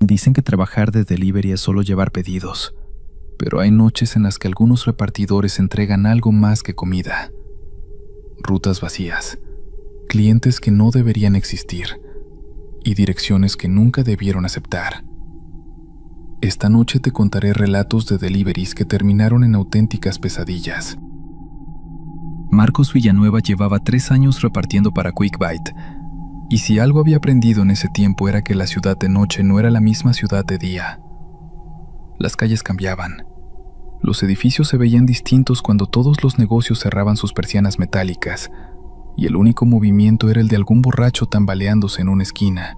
Dicen que trabajar de delivery es solo llevar pedidos, pero hay noches en las que algunos repartidores entregan algo más que comida. Rutas vacías, clientes que no deberían existir y direcciones que nunca debieron aceptar. Esta noche te contaré relatos de deliveries que terminaron en auténticas pesadillas. Marcos Villanueva llevaba 3 años repartiendo para Quick Bite, y si algo había aprendido en ese tiempo era que la ciudad de noche no era la misma ciudad de día. Las calles cambiaban. Los edificios se veían distintos cuando todos los negocios cerraban sus persianas metálicas, y el único movimiento era el de algún borracho tambaleándose en una esquina,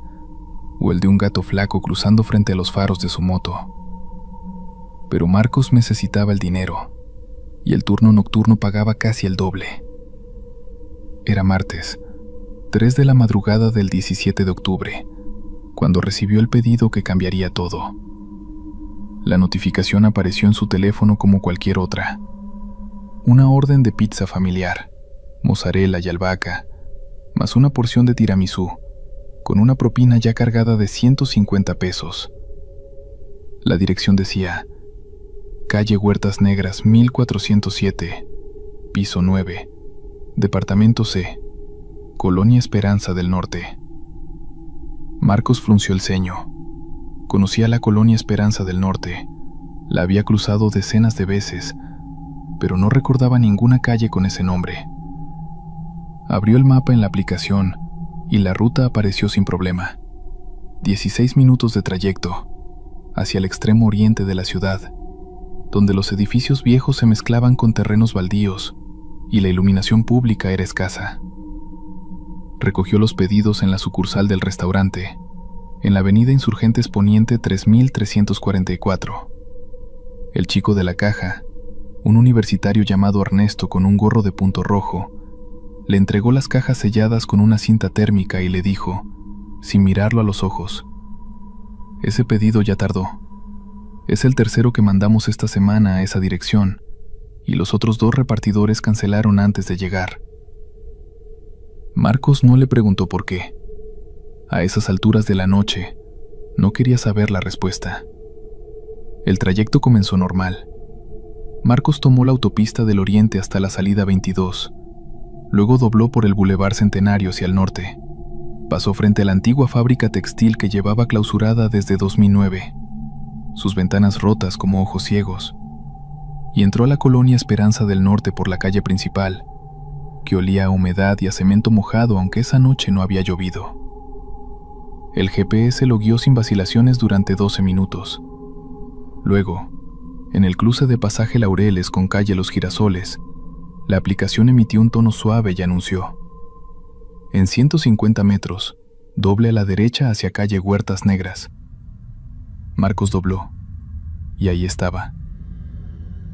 o el de un gato flaco cruzando frente a los faros de su moto. Pero Marcos necesitaba el dinero, y el turno nocturno pagaba casi el doble. Era martes, 3 de la madrugada del 17 de octubre, cuando recibió el pedido que cambiaría todo. La notificación apareció en su teléfono como cualquier otra. Una orden de pizza familiar, mozzarella y albahaca, más una porción de tiramisú, con una propina ya cargada de 150 pesos. La dirección decía: Calle Huertas Negras 1407, piso 9, Departamento C, Colonia Esperanza del Norte. Marcos frunció el ceño. Conocía la Colonia Esperanza del Norte, la había cruzado decenas de veces, pero no recordaba ninguna calle con ese nombre. Abrió el mapa en la aplicación y la ruta apareció sin problema. 16 minutos de trayecto, hacia el extremo oriente de la ciudad, donde los edificios viejos se mezclaban con terrenos baldíos y la iluminación pública era escasa. Recogió los pedidos en la sucursal del restaurante, en la avenida Insurgentes Poniente 3344. El chico de la caja, un universitario llamado Ernesto con un gorro de punto rojo, le entregó las cajas selladas con una cinta térmica y le dijo, sin mirarlo a los ojos: ese pedido ya tardó. Es el tercero que mandamos esta semana a esa dirección, y los otros 2 repartidores cancelaron antes de llegar. Marcos no le preguntó por qué. A esas alturas de la noche, no quería saber la respuesta. El trayecto comenzó normal. Marcos tomó la autopista del Oriente hasta la salida 22. Luego dobló por el Boulevard Centenario hacia el norte. Pasó frente a la antigua fábrica textil que llevaba clausurada desde 2009, sus ventanas rotas como ojos ciegos, y entró a la Colonia Esperanza del Norte por la calle principal, que olía a humedad y a cemento mojado aunque esa noche no había llovido. El GPS lo guió sin vacilaciones durante 12 minutos. Luego, en el cruce de Pasaje Laureles con calle Los Girasoles, la aplicación emitió un tono suave y anunció: en 150 metros, doble a la derecha hacia calle Huertas Negras. Marcos dobló, y ahí estaba.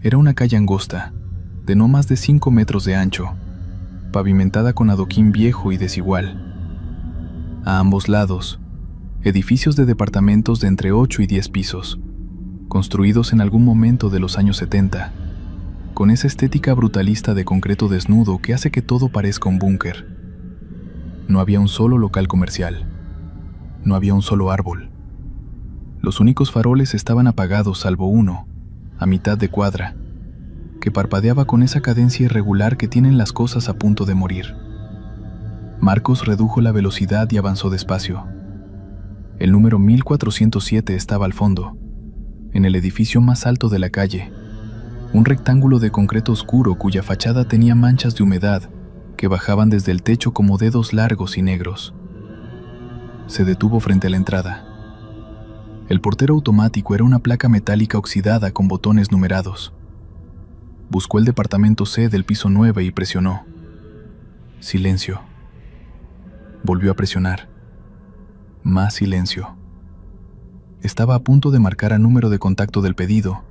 Era una calle angosta, de no más de 5 metros de ancho, pavimentada con adoquín viejo y desigual. A ambos lados, edificios de departamentos de entre 8 y 10 pisos, construidos en algún momento de los años 70, con esa estética brutalista de concreto desnudo que hace que todo parezca un búnker. No había un solo local comercial. No había un solo árbol. Los únicos faroles estaban apagados salvo uno, a mitad de cuadra, que parpadeaba con esa cadencia irregular que tienen las cosas a punto de morir. Marcos redujo la velocidad y avanzó despacio. El número 1407 estaba al fondo, en el edificio más alto de la calle, un rectángulo de concreto oscuro cuya fachada tenía manchas de humedad que bajaban desde el techo como dedos largos y negros. Se detuvo frente a la entrada. El portero automático era una placa metálica oxidada con botones numerados. Buscó el departamento C del piso 9 y presionó. Silencio. Volvió a presionar. Más silencio. Estaba a punto de marcar el número de contacto del pedido,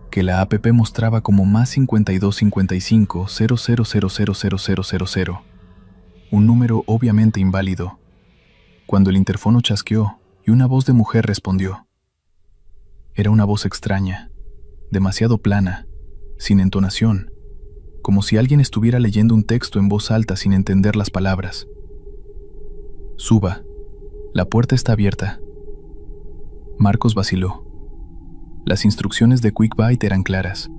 que la app mostraba como más 52 55 000000, un número obviamente inválido, cuando el interfono chasqueó y una voz de mujer respondió. Era una voz extraña, demasiado plana, sin entonación, como si alguien estuviera leyendo un texto en voz alta sin entender las palabras. Suba, la puerta está abierta. Marcos vaciló. Las instrucciones de Quick Bite eran claras.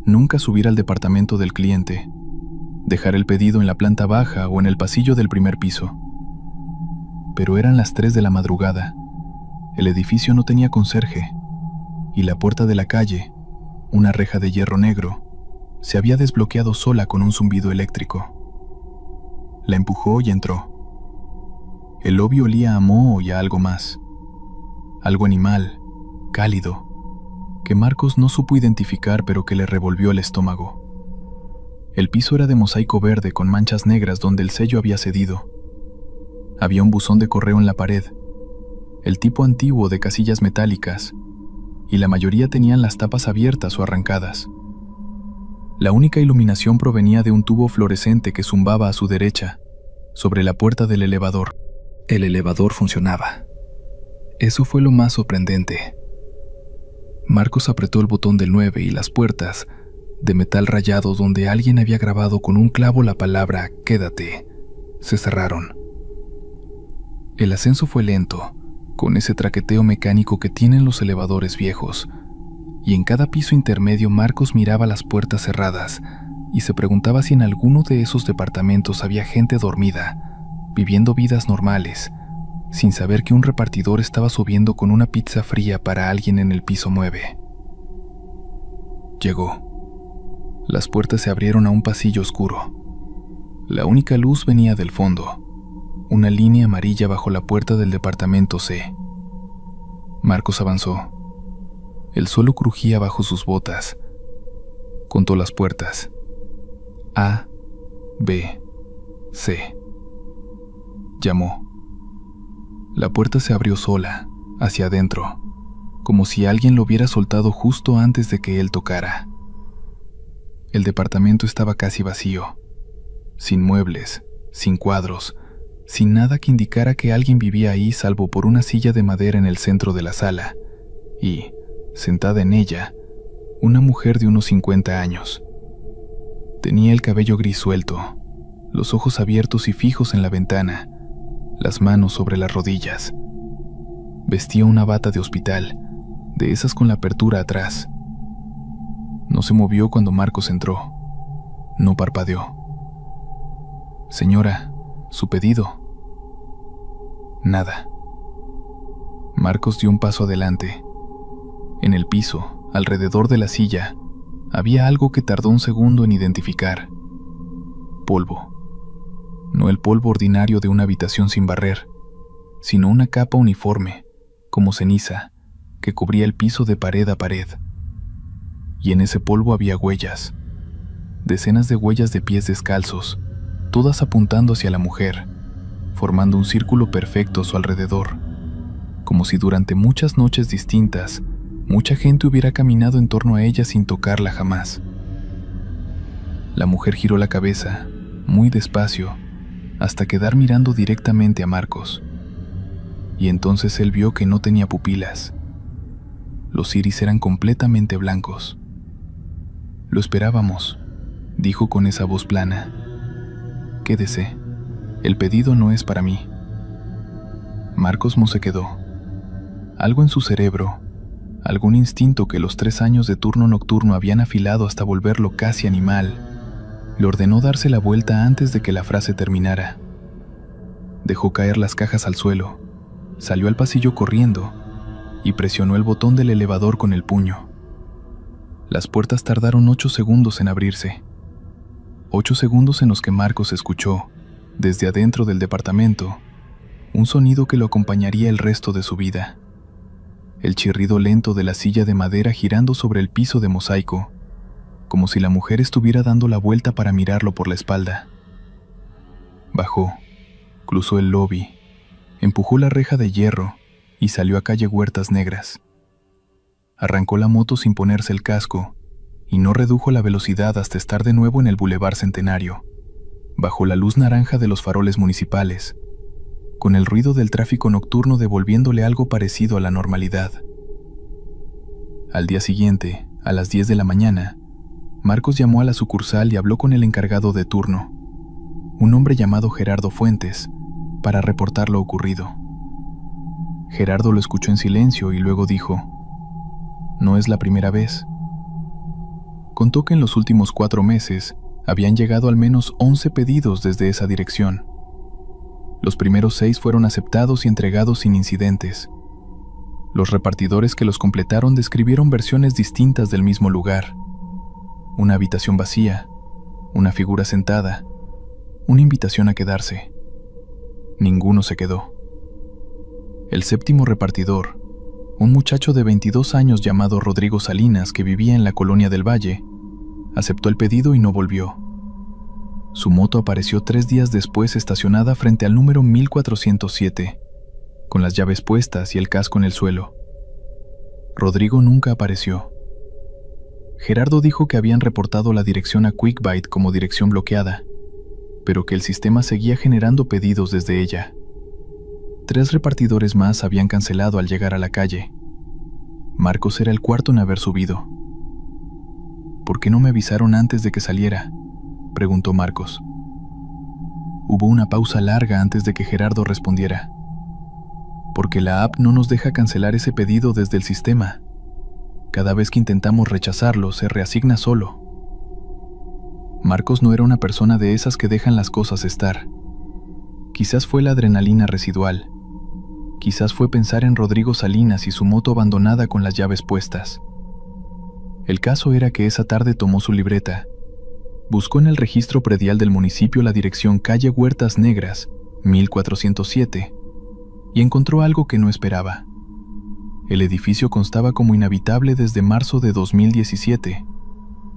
Nunca subir al departamento del cliente. Dejar el pedido en la planta baja o en el pasillo del primer piso. Pero eran las 3 de la madrugada. El edificio no tenía conserje. Y la puerta de la calle, una reja de hierro negro, se había desbloqueado sola con un zumbido eléctrico. La empujó y entró. El lobby olía a moho y a algo más. Algo animal, cálido, que Marcos no supo identificar pero que le revolvió el estómago. El piso era de mosaico verde con manchas negras donde el sello había cedido. Había un buzón de correo en la pared, el tipo antiguo de casillas metálicas, y la mayoría tenían las tapas abiertas o arrancadas. La única iluminación provenía de un tubo fluorescente que zumbaba a su derecha, sobre la puerta del elevador. El elevador funcionaba. Eso fue lo más sorprendente. Marcos apretó el botón del 9 y las puertas, de metal rayado donde alguien había grabado con un clavo la palabra «Quédate», se cerraron. El ascenso fue lento, con ese traqueteo mecánico que tienen los elevadores viejos, y en cada piso intermedio Marcos miraba las puertas cerradas y se preguntaba si en alguno de esos departamentos había gente dormida, viviendo vidas normales, sin saber que un repartidor estaba subiendo con una pizza fría para alguien en el piso 9. Llegó. Las puertas se abrieron a un pasillo oscuro. La única luz venía del fondo, una línea amarilla bajo la puerta del departamento C. Marcos avanzó. El suelo crujía bajo sus botas. Contó las puertas. A, B, C. Llamó. La puerta se abrió sola, hacia adentro, como si alguien lo hubiera soltado justo antes de que él tocara. El departamento estaba casi vacío, sin muebles, sin cuadros, sin nada que indicara que alguien vivía ahí salvo por una silla de madera en el centro de la sala, y, sentada en ella, una mujer de unos 50 años. Tenía el cabello gris suelto, los ojos abiertos y fijos en la ventana, las manos sobre las rodillas. Vestía una bata de hospital, de esas con la apertura atrás. No se movió cuando Marcos entró. No parpadeó. «Señora, su pedido». Nada. Marcos dio un paso adelante. En el piso, alrededor de la silla, había algo que tardó un segundo en identificar. Polvo. No el polvo ordinario de una habitación sin barrer, sino una capa uniforme, como ceniza, que cubría el piso de pared a pared. Y en ese polvo había huellas, decenas de huellas de pies descalzos, todas apuntando hacia la mujer, formando un círculo perfecto a su alrededor, como si durante muchas noches distintas, mucha gente hubiera caminado en torno a ella sin tocarla jamás. La mujer giró la cabeza, muy despacio, hasta quedar mirando directamente a Marcos. Y entonces él vio que no tenía pupilas. Los iris eran completamente blancos. «Lo esperábamos», dijo con esa voz plana. «Quédese. El pedido no es para mí». Marcos no se quedó. Algo en su cerebro, algún instinto que los 3 años de turno nocturno habían afilado hasta volverlo casi animal, le ordenó darse la vuelta antes de que la frase terminara. Dejó caer las cajas al suelo, salió al pasillo corriendo y presionó el botón del elevador con el puño. Las puertas tardaron 8 segundos en abrirse. 8 segundos en los que Marcos escuchó, desde adentro del departamento, un sonido que lo acompañaría el resto de su vida. El chirrido lento de la silla de madera girando sobre el piso de mosaico, como si la mujer estuviera dando la vuelta para mirarlo por la espalda. Bajó, cruzó el lobby, empujó la reja de hierro y salió a calle Huertas Negras. Arrancó la moto sin ponerse el casco y no redujo la velocidad hasta estar de nuevo en el Boulevard Centenario, bajo la luz naranja de los faroles municipales, con el ruido del tráfico nocturno devolviéndole algo parecido a la normalidad. Al día siguiente, a las 10 de la mañana, Marcos llamó a la sucursal y habló con el encargado de turno, un hombre llamado Gerardo Fuentes, para reportar lo ocurrido. Gerardo lo escuchó en silencio y luego dijo: «No es la primera vez». Contó que en los últimos 4 meses habían llegado al menos 11 pedidos desde esa dirección. Los primeros 6 fueron aceptados y entregados sin incidentes. Los repartidores que los completaron describieron versiones distintas del mismo lugar: una habitación vacía, una figura sentada, una invitación a quedarse. Ninguno se quedó. El 7º repartidor, un muchacho de 22 años llamado Rodrigo Salinas, que vivía en la Colonia del Valle, aceptó el pedido y no volvió. Su moto apareció 3 días después estacionada frente al número 1407, con las llaves puestas y el casco en el suelo. Rodrigo nunca apareció. Gerardo dijo que habían reportado la dirección a QuickBite como dirección bloqueada, pero que el sistema seguía generando pedidos desde ella. 3 repartidores más habían cancelado al llegar a la calle. Marcos era el cuarto en haber subido. «¿Por qué no me avisaron antes de que saliera?», preguntó Marcos. Hubo una pausa larga antes de que Gerardo respondiera. «Porque la app no nos deja cancelar ese pedido desde el sistema. Cada vez que intentamos rechazarlo, se reasigna solo». Marcos no era una persona de esas que dejan las cosas estar. Quizás fue la adrenalina residual. Quizás fue pensar en Rodrigo Salinas y su moto abandonada con las llaves puestas. El caso era que esa tarde tomó su libreta, buscó en el registro predial del municipio la dirección calle Huertas Negras, 1407, y encontró algo que no esperaba. El edificio constaba como inhabitable desde marzo de 2017,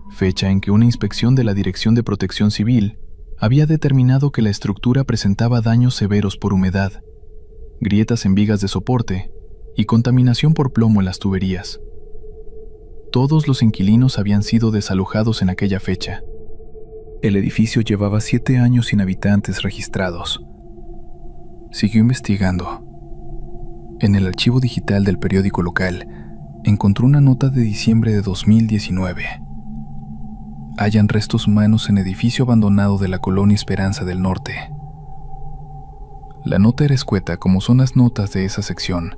fecha en que una inspección de la Dirección de Protección Civil había determinado que la estructura presentaba daños severos por humedad, grietas en vigas de soporte y contaminación por plomo en las tuberías. Todos los inquilinos habían sido desalojados en aquella fecha. El edificio llevaba 7 años sin habitantes registrados. Siguió investigando. En el archivo digital del periódico local, encontró una nota de diciembre de 2019. Hallan restos humanos en edificio abandonado de la colonia Esperanza del Norte. La nota era escueta como son las notas de esa sección,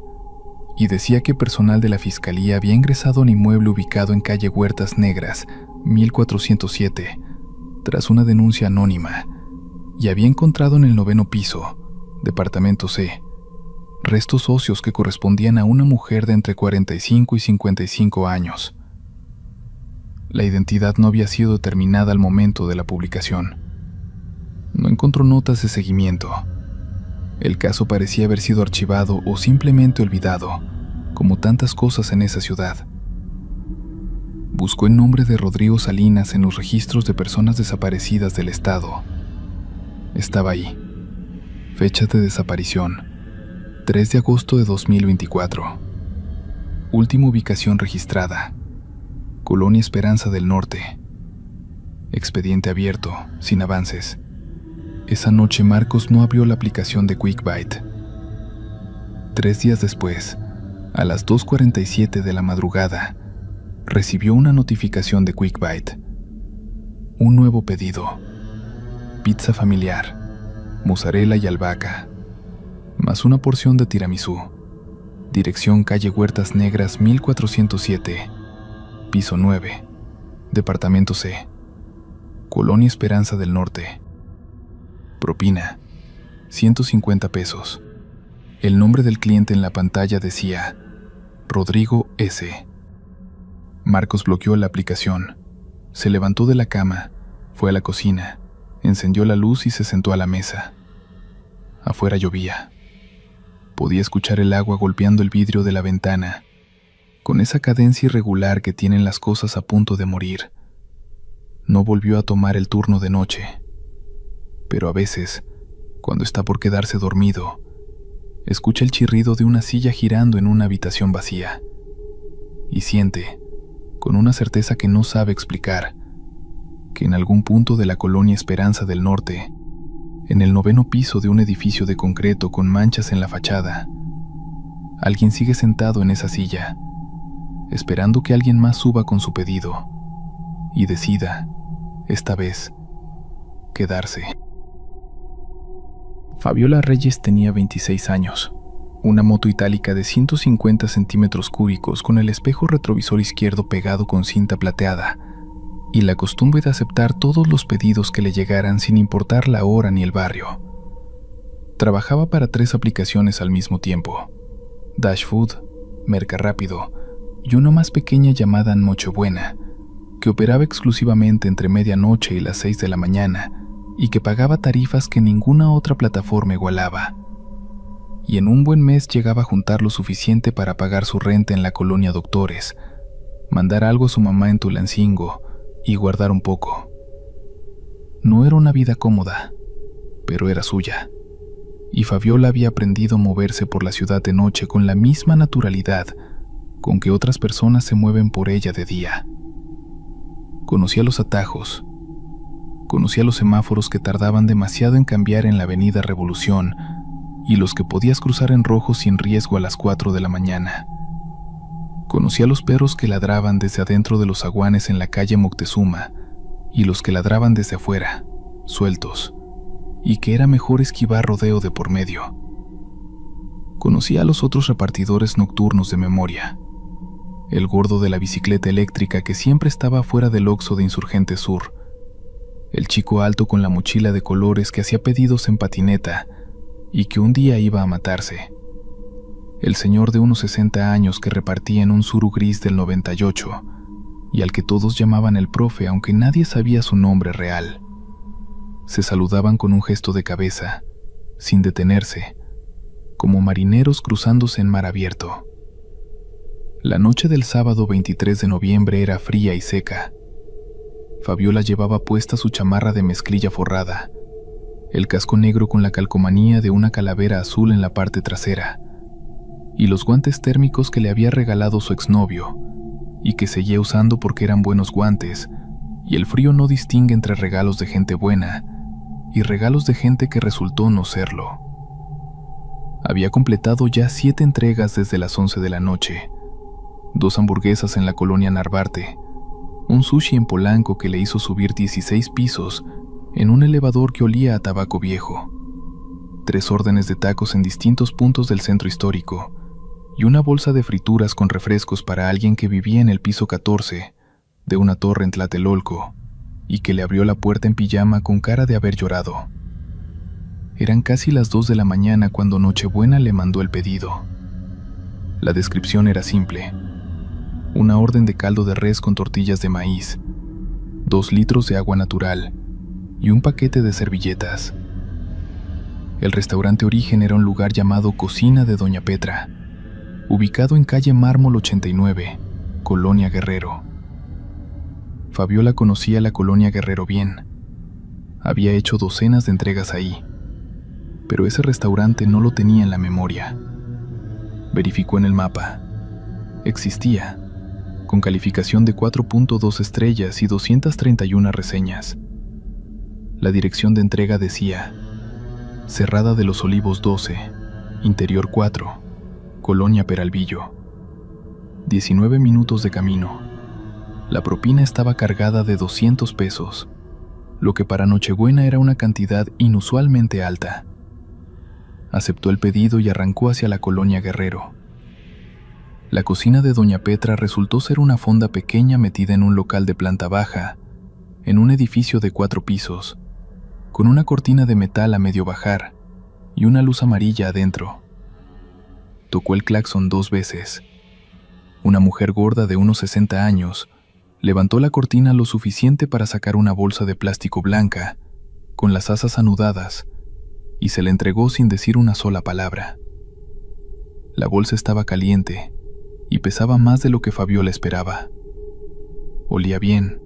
y decía que personal de la Fiscalía había ingresado a un inmueble ubicado en calle Huertas Negras, 1407, tras una denuncia anónima, y había encontrado en el 9º piso, departamento C, restos óseos que correspondían a una mujer de entre 45 y 55 años. La identidad no había sido determinada al momento de la publicación. No encontró notas de seguimiento. El caso parecía haber sido archivado o simplemente olvidado, como tantas cosas en esa ciudad. Buscó el nombre de Rodrigo Salinas en los registros de personas desaparecidas del estado. Estaba ahí. Fecha de desaparición: 3 de agosto de 2024. Última ubicación registrada: Colonia Esperanza del Norte. Expediente abierto, sin avances. Esa noche Marcos no abrió la aplicación de QuickBite. 3 días después, a las 2:47 de la madrugada, recibió una notificación de QuickBite. Un nuevo pedido: pizza familiar, mozzarella y albahaca, más una porción de tiramisú. Dirección calle Huertas Negras 1407, piso 9, departamento C, Colonia Esperanza del Norte. Propina: 150 pesos. El nombre del cliente en la pantalla decía: Rodrigo S. Marcos bloqueó la aplicación. Se levantó de la cama, fue a la cocina, encendió la luz y se sentó a la mesa. Afuera llovía. Podía escuchar el agua golpeando el vidrio de la ventana, con esa cadencia irregular que tienen las cosas a punto de morir. No volvió a tomar el turno de noche. Pero a veces, cuando está por quedarse dormido, escucha el chirrido de una silla girando en una habitación vacía, y siente, con una certeza que no sabe explicar, que en algún punto de la colonia Esperanza del Norte, en el 9º piso de un edificio de concreto con manchas en la fachada, alguien sigue sentado en esa silla, esperando que alguien más suba con su pedido y decida, esta vez, quedarse. Fabiola Reyes tenía 26 años. una moto itálica de 150 centímetros cúbicos con el espejo retrovisor izquierdo pegado con cinta plateada, y la costumbre de aceptar todos los pedidos que le llegaran sin importar la hora ni el barrio. Trabajaba para 3 aplicaciones al mismo tiempo: Dash Food, Merca Rápido y una más pequeña llamada Nochebuena, que operaba exclusivamente entre medianoche y las 6 de la mañana y que pagaba tarifas que ninguna otra plataforma igualaba. Y en un buen mes llegaba a juntar lo suficiente para pagar su renta en la colonia Doctores, mandar algo a su mamá en Tulancingo y guardar un poco. No era una vida cómoda, pero era suya, y Fabiola había aprendido a moverse por la ciudad de noche con la misma naturalidad con que otras personas se mueven por ella de día. Conocía los atajos, conocía los semáforos que tardaban demasiado en cambiar en la avenida Revolución y los que podías cruzar en rojo sin riesgo a las 4 de la mañana. Conocía los perros que ladraban desde adentro de los zaguanes en la calle Moctezuma y los que ladraban desde afuera, sueltos, y que era mejor esquivar rodeo de por medio. Conocía a los otros repartidores nocturnos de memoria: el gordo de la bicicleta eléctrica que siempre estaba fuera del Oxxo de Insurgente Sur, el chico alto con la mochila de colores que hacía pedidos en patineta y que un día iba a matarse, el señor de unos 60 años que repartía en un Suru gris del 98 y al que todos llamaban el profe aunque nadie sabía su nombre real. Se saludaban con un gesto de cabeza, sin detenerse, como marineros cruzándose en mar abierto. La noche del sábado 23 de noviembre era fría y seca. Fabiola llevaba puesta su chamarra de mezclilla forrada, el casco negro con la calcomanía de una calavera azul en la parte trasera, y los guantes térmicos que le había regalado su exnovio, y que seguía usando porque eran buenos guantes, y el frío no distingue entre regalos de gente buena y regalos de gente que resultó no serlo. Había completado ya 7 entregas desde las 11 de la noche, 2 hamburguesas en la colonia Narvarte, un sushi en Polanco que le hizo subir 16 pisos en un elevador que olía a tabaco viejo, 3 órdenes de tacos en distintos puntos del centro histórico y una bolsa de frituras con refrescos para alguien que vivía en el piso 14 de una torre en Tlatelolco y que le abrió la puerta en pijama con cara de haber llorado. Eran casi las 2 de la mañana cuando Nochebuena le mandó el pedido. La descripción era simple: una orden de caldo de res con tortillas de maíz, 2 litros de agua natural y un paquete de servilletas. El restaurante origen era un lugar llamado Cocina de Doña Petra, ubicado en calle Mármol 89, Colonia Guerrero. Fabiola conocía la Colonia Guerrero bien. Había hecho docenas de entregas ahí, pero ese restaurante no lo tenía en la memoria. Verificó en el mapa. Existía, con calificación de 4.2 estrellas y 231 reseñas. La dirección de entrega decía: Cerrada de los Olivos 12, Interior 4, Colonia Peralvillo. 19 minutos de camino. La propina estaba cargada de 200 pesos, lo que para Nochebuena era una cantidad inusualmente alta. Aceptó el pedido y arrancó hacia la Colonia Guerrero. La cocina de Doña Petra resultó ser una fonda pequeña metida en un local de planta baja, en un edificio de 4 pisos, con una cortina de metal a medio bajar y una luz amarilla adentro. Tocó el claxon 2 veces. Una mujer gorda de unos 60 años levantó la cortina lo suficiente para sacar una bolsa de plástico blanca, con las asas anudadas, y se la entregó sin decir una sola palabra. La bolsa estaba caliente y pesaba más de lo que Fabiola esperaba. Olía bien,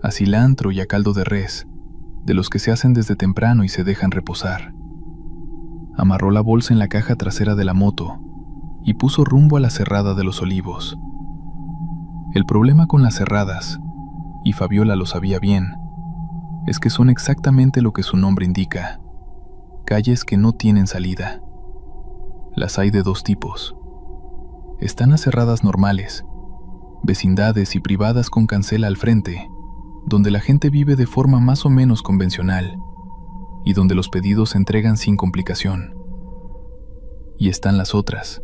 a cilantro y a caldo de res, de los que se hacen desde temprano y se dejan reposar. Amarró la bolsa en la caja trasera de la moto y puso rumbo a la Cerrada de los Olivos. El problema con las cerradas, y Fabiola lo sabía bien, es que son exactamente lo que su nombre indica: calles que no tienen salida. Las hay de 2 tipos. Están las cerradas normales, vecindades y privadas con cancela al frente, donde la gente vive de forma más o menos convencional y donde los pedidos se entregan sin complicación. Y están las otras,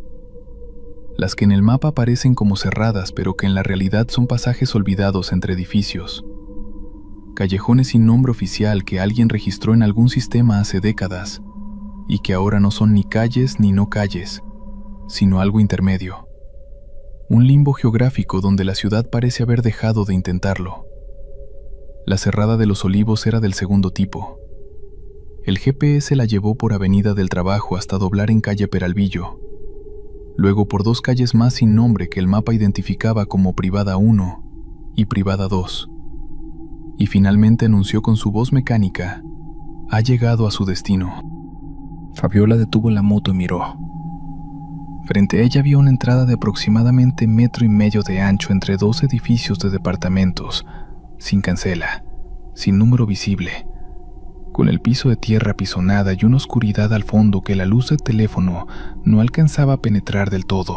las que en el mapa aparecen como cerradas, pero que en la realidad son pasajes olvidados entre edificios. Callejones sin nombre oficial que alguien registró en algún sistema hace décadas, y que ahora no son ni calles ni no calles, sino algo intermedio. Un limbo geográfico donde la ciudad parece haber dejado de intentarlo. La Cerrada de los Olivos era del segundo tipo. El GPS la llevó por Avenida del Trabajo hasta doblar en calle Peralvillo, luego por 2 calles más sin nombre que el mapa identificaba como Privada 1 y Privada 2, y finalmente anunció con su voz mecánica: ha llegado a su destino. Fabiola detuvo la moto y miró. Frente a ella había una entrada de aproximadamente 1,5 metros de ancho entre 2 edificios de departamentos, sin cancela, sin número visible, con el piso de tierra apisonada y una oscuridad al fondo que la luz del teléfono no alcanzaba a penetrar del todo.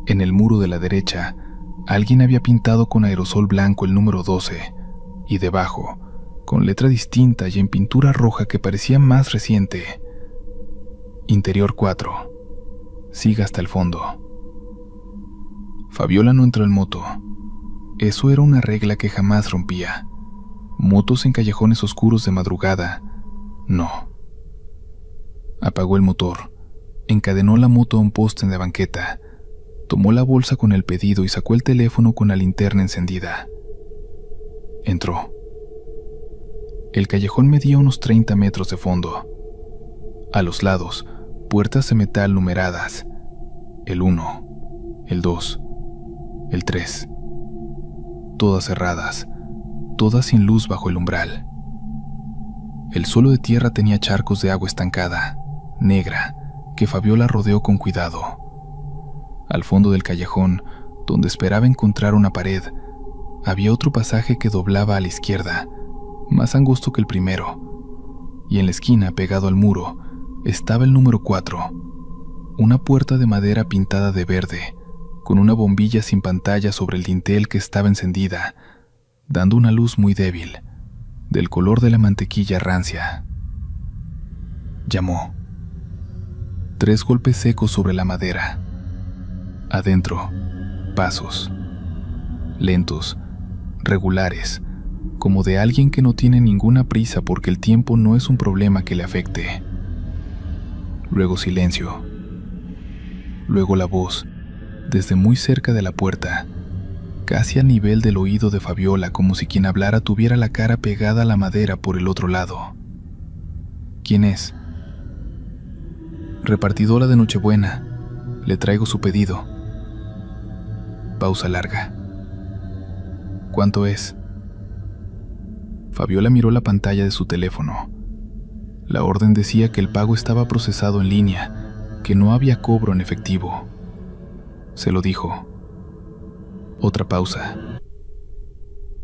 En el muro de la derecha, alguien había pintado con aerosol blanco el número 12, y debajo, con letra distinta y en pintura roja que parecía más reciente: Interior 4. Siga hasta el fondo. Fabiola no entró en moto. Eso era una regla que jamás rompía. Motos en callejones oscuros de madrugada, no. Apagó el motor, encadenó la moto a un poste de banqueta, tomó la bolsa con el pedido y sacó el teléfono con la linterna encendida. Entró. El callejón medía unos 30 metros de fondo. A los lados, puertas de metal numeradas: el 1, el 2, el 3. Todas cerradas, todas sin luz bajo el umbral. El suelo de tierra tenía charcos de agua estancada, negra, que Fabiola rodeó con cuidado. Al fondo del callejón, donde esperaba encontrar una pared, había otro pasaje que doblaba a la izquierda, más angosto que el primero, y en la esquina, pegado al muro, estaba el número 4, una puerta de madera pintada de verde, con una bombilla sin pantalla sobre el dintel que estaba encendida, dando una luz muy débil, del color de la mantequilla rancia. Llamó. 3 golpes secos sobre la madera. Adentro, pasos. Lentos, regulares, como de alguien que no tiene ninguna prisa porque el tiempo no es un problema que le afecte. Luego silencio. Luego la voz, desde muy cerca de la puerta, casi a nivel del oído de Fabiola, como si quien hablara tuviera la cara pegada a la madera por el otro lado. ¿Quién es? Repartidora de Nochebuena. Le traigo su pedido. Pausa larga. ¿Cuánto es? Fabiola miró la pantalla de su teléfono. La orden decía que el pago estaba procesado en línea, que no había cobro en efectivo. Se lo dijo. Otra pausa.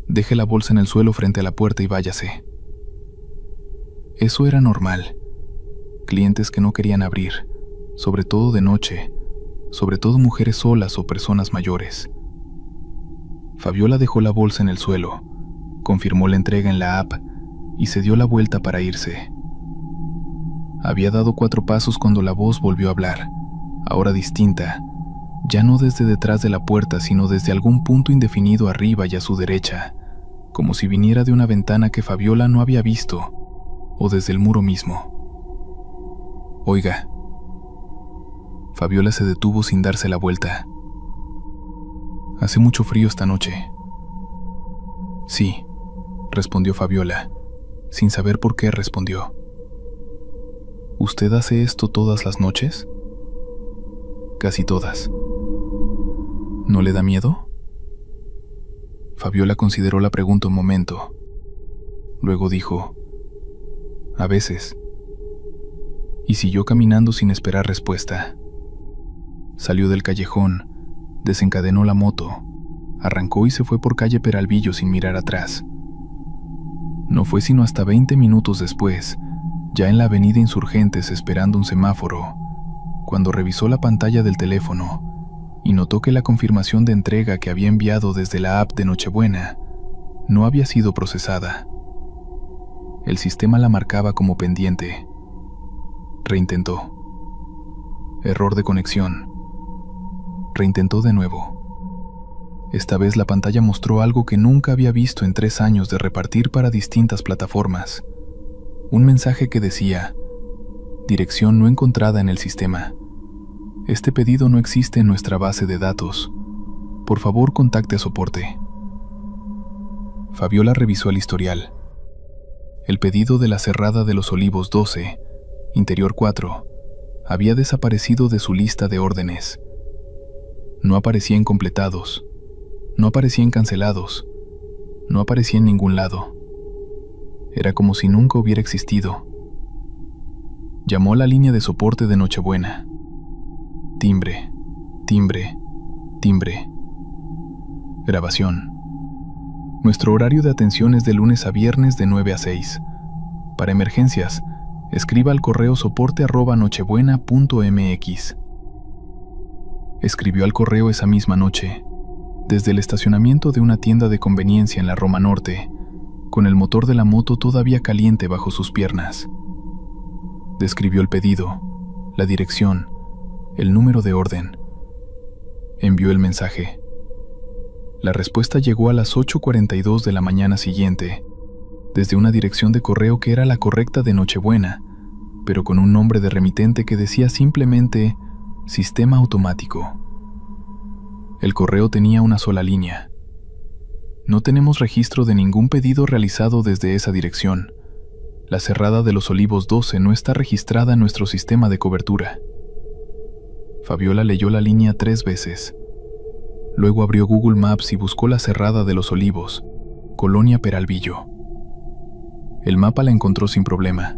Deje la bolsa en el suelo frente a la puerta y váyase. Eso era normal. Clientes que no querían abrir, sobre todo de noche, sobre todo mujeres solas o personas mayores. Fabiola dejó la bolsa en el suelo, confirmó la entrega en la app y se dio la vuelta para irse. Había dado 4 pasos cuando la voz volvió a hablar, ahora distinta, ya no desde detrás de la puerta, sino desde algún punto indefinido arriba y a su derecha, como si viniera de una ventana que Fabiola no había visto, o desde el muro mismo. Oiga. Fabiola se detuvo sin darse la vuelta. Hace mucho frío esta noche. Sí, respondió Fabiola, sin saber por qué respondió. ¿Usted hace esto todas las noches? Casi todas. ¿No le da miedo? Fabiola consideró la pregunta un momento. Luego dijo: a veces. Y siguió caminando sin esperar respuesta. Salió del callejón, desencadenó la moto, arrancó y se fue por calle Peralvillo sin mirar atrás. No fue sino hasta 20 minutos después, ya en la avenida Insurgentes esperando un semáforo, cuando revisó la pantalla del teléfono y notó que la confirmación de entrega que había enviado desde la app de Nochebuena no había sido procesada. El sistema la marcaba como pendiente. Reintentó. Error de conexión. Reintentó de nuevo. Esta vez la pantalla mostró algo que nunca había visto en 3 años de repartir para distintas plataformas. Un mensaje que decía: dirección no encontrada en el sistema. Este pedido no existe en nuestra base de datos. Por favor, contacte a soporte. Fabiola revisó el historial. El pedido de la Cerrada de los Olivos 12, Interior 4, había desaparecido de su lista de órdenes. No aparecía en completados, no aparecía en cancelados, no aparecía en ningún lado. Era como si nunca hubiera existido. Llamó a la línea de soporte de Nochebuena. Timbre, timbre, timbre. Grabación. Nuestro horario de atención es de lunes a viernes de 9 a 6. Para emergencias, escriba al correo soporte@nochebuena.mx. Escribió al correo esa misma noche, desde el estacionamiento de una tienda de conveniencia en la Roma Norte, con el motor de la moto todavía caliente bajo sus piernas. Describió el pedido, la dirección, el número de orden. Envió el mensaje. La respuesta llegó a las 8:42 de la mañana siguiente, desde una dirección de correo que era la correcta de Nochebuena, pero con un nombre de remitente que decía simplemente Sistema Automático. El correo tenía una sola línea. No tenemos registro de ningún pedido realizado desde esa dirección. La Cerrada de los Olivos 12 no está registrada en nuestro sistema de cobertura. Fabiola leyó la línea 3 veces. Luego abrió Google Maps y buscó la Cerrada de los Olivos, Colonia Peralvillo. El mapa la encontró sin problema.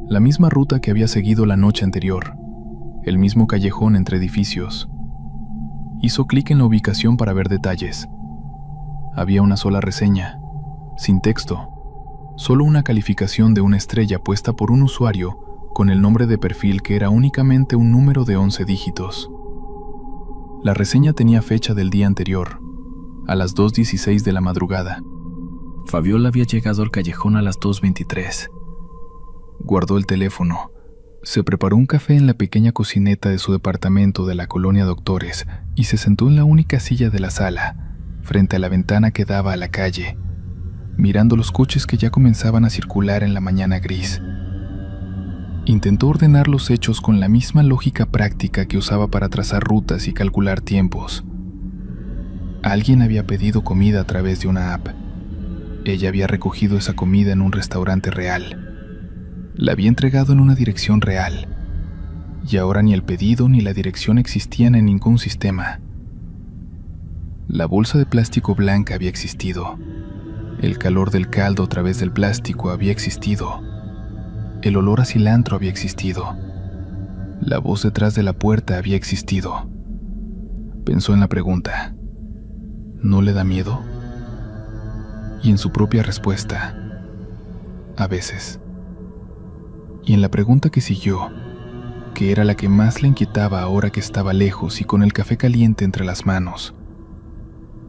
La misma ruta que había seguido la noche anterior. El mismo callejón entre edificios. Hizo clic en la ubicación para ver detalles. Había una sola reseña, sin texto. Solo una calificación de 1 estrella puesta por un usuario con el nombre de perfil que era únicamente un número de 11 dígitos. La reseña tenía fecha del día anterior, a las 2:16 de la madrugada. Fabiola había llegado al callejón a las 2:23. Guardó el teléfono, se preparó un café en la pequeña cocineta de su departamento de la colonia Doctores y se sentó en la única silla de la sala, frente a la ventana que daba a la calle, mirando los coches que ya comenzaban a circular en la mañana gris. Intentó ordenar los hechos con la misma lógica práctica que usaba para trazar rutas y calcular tiempos. Alguien había pedido comida a través de una app. Ella había recogido esa comida en un restaurante real. La había entregado en una dirección real. Y ahora ni el pedido ni la dirección existían en ningún sistema. La bolsa de plástico blanca había existido. El calor del caldo a través del plástico había existido. El olor a cilantro había existido. La voz detrás de la puerta había existido. Pensó en la pregunta: ¿no le da miedo? Y en su propia respuesta: a veces. Y en la pregunta que siguió, que era la que más le inquietaba ahora que estaba lejos y con el café caliente entre las manos.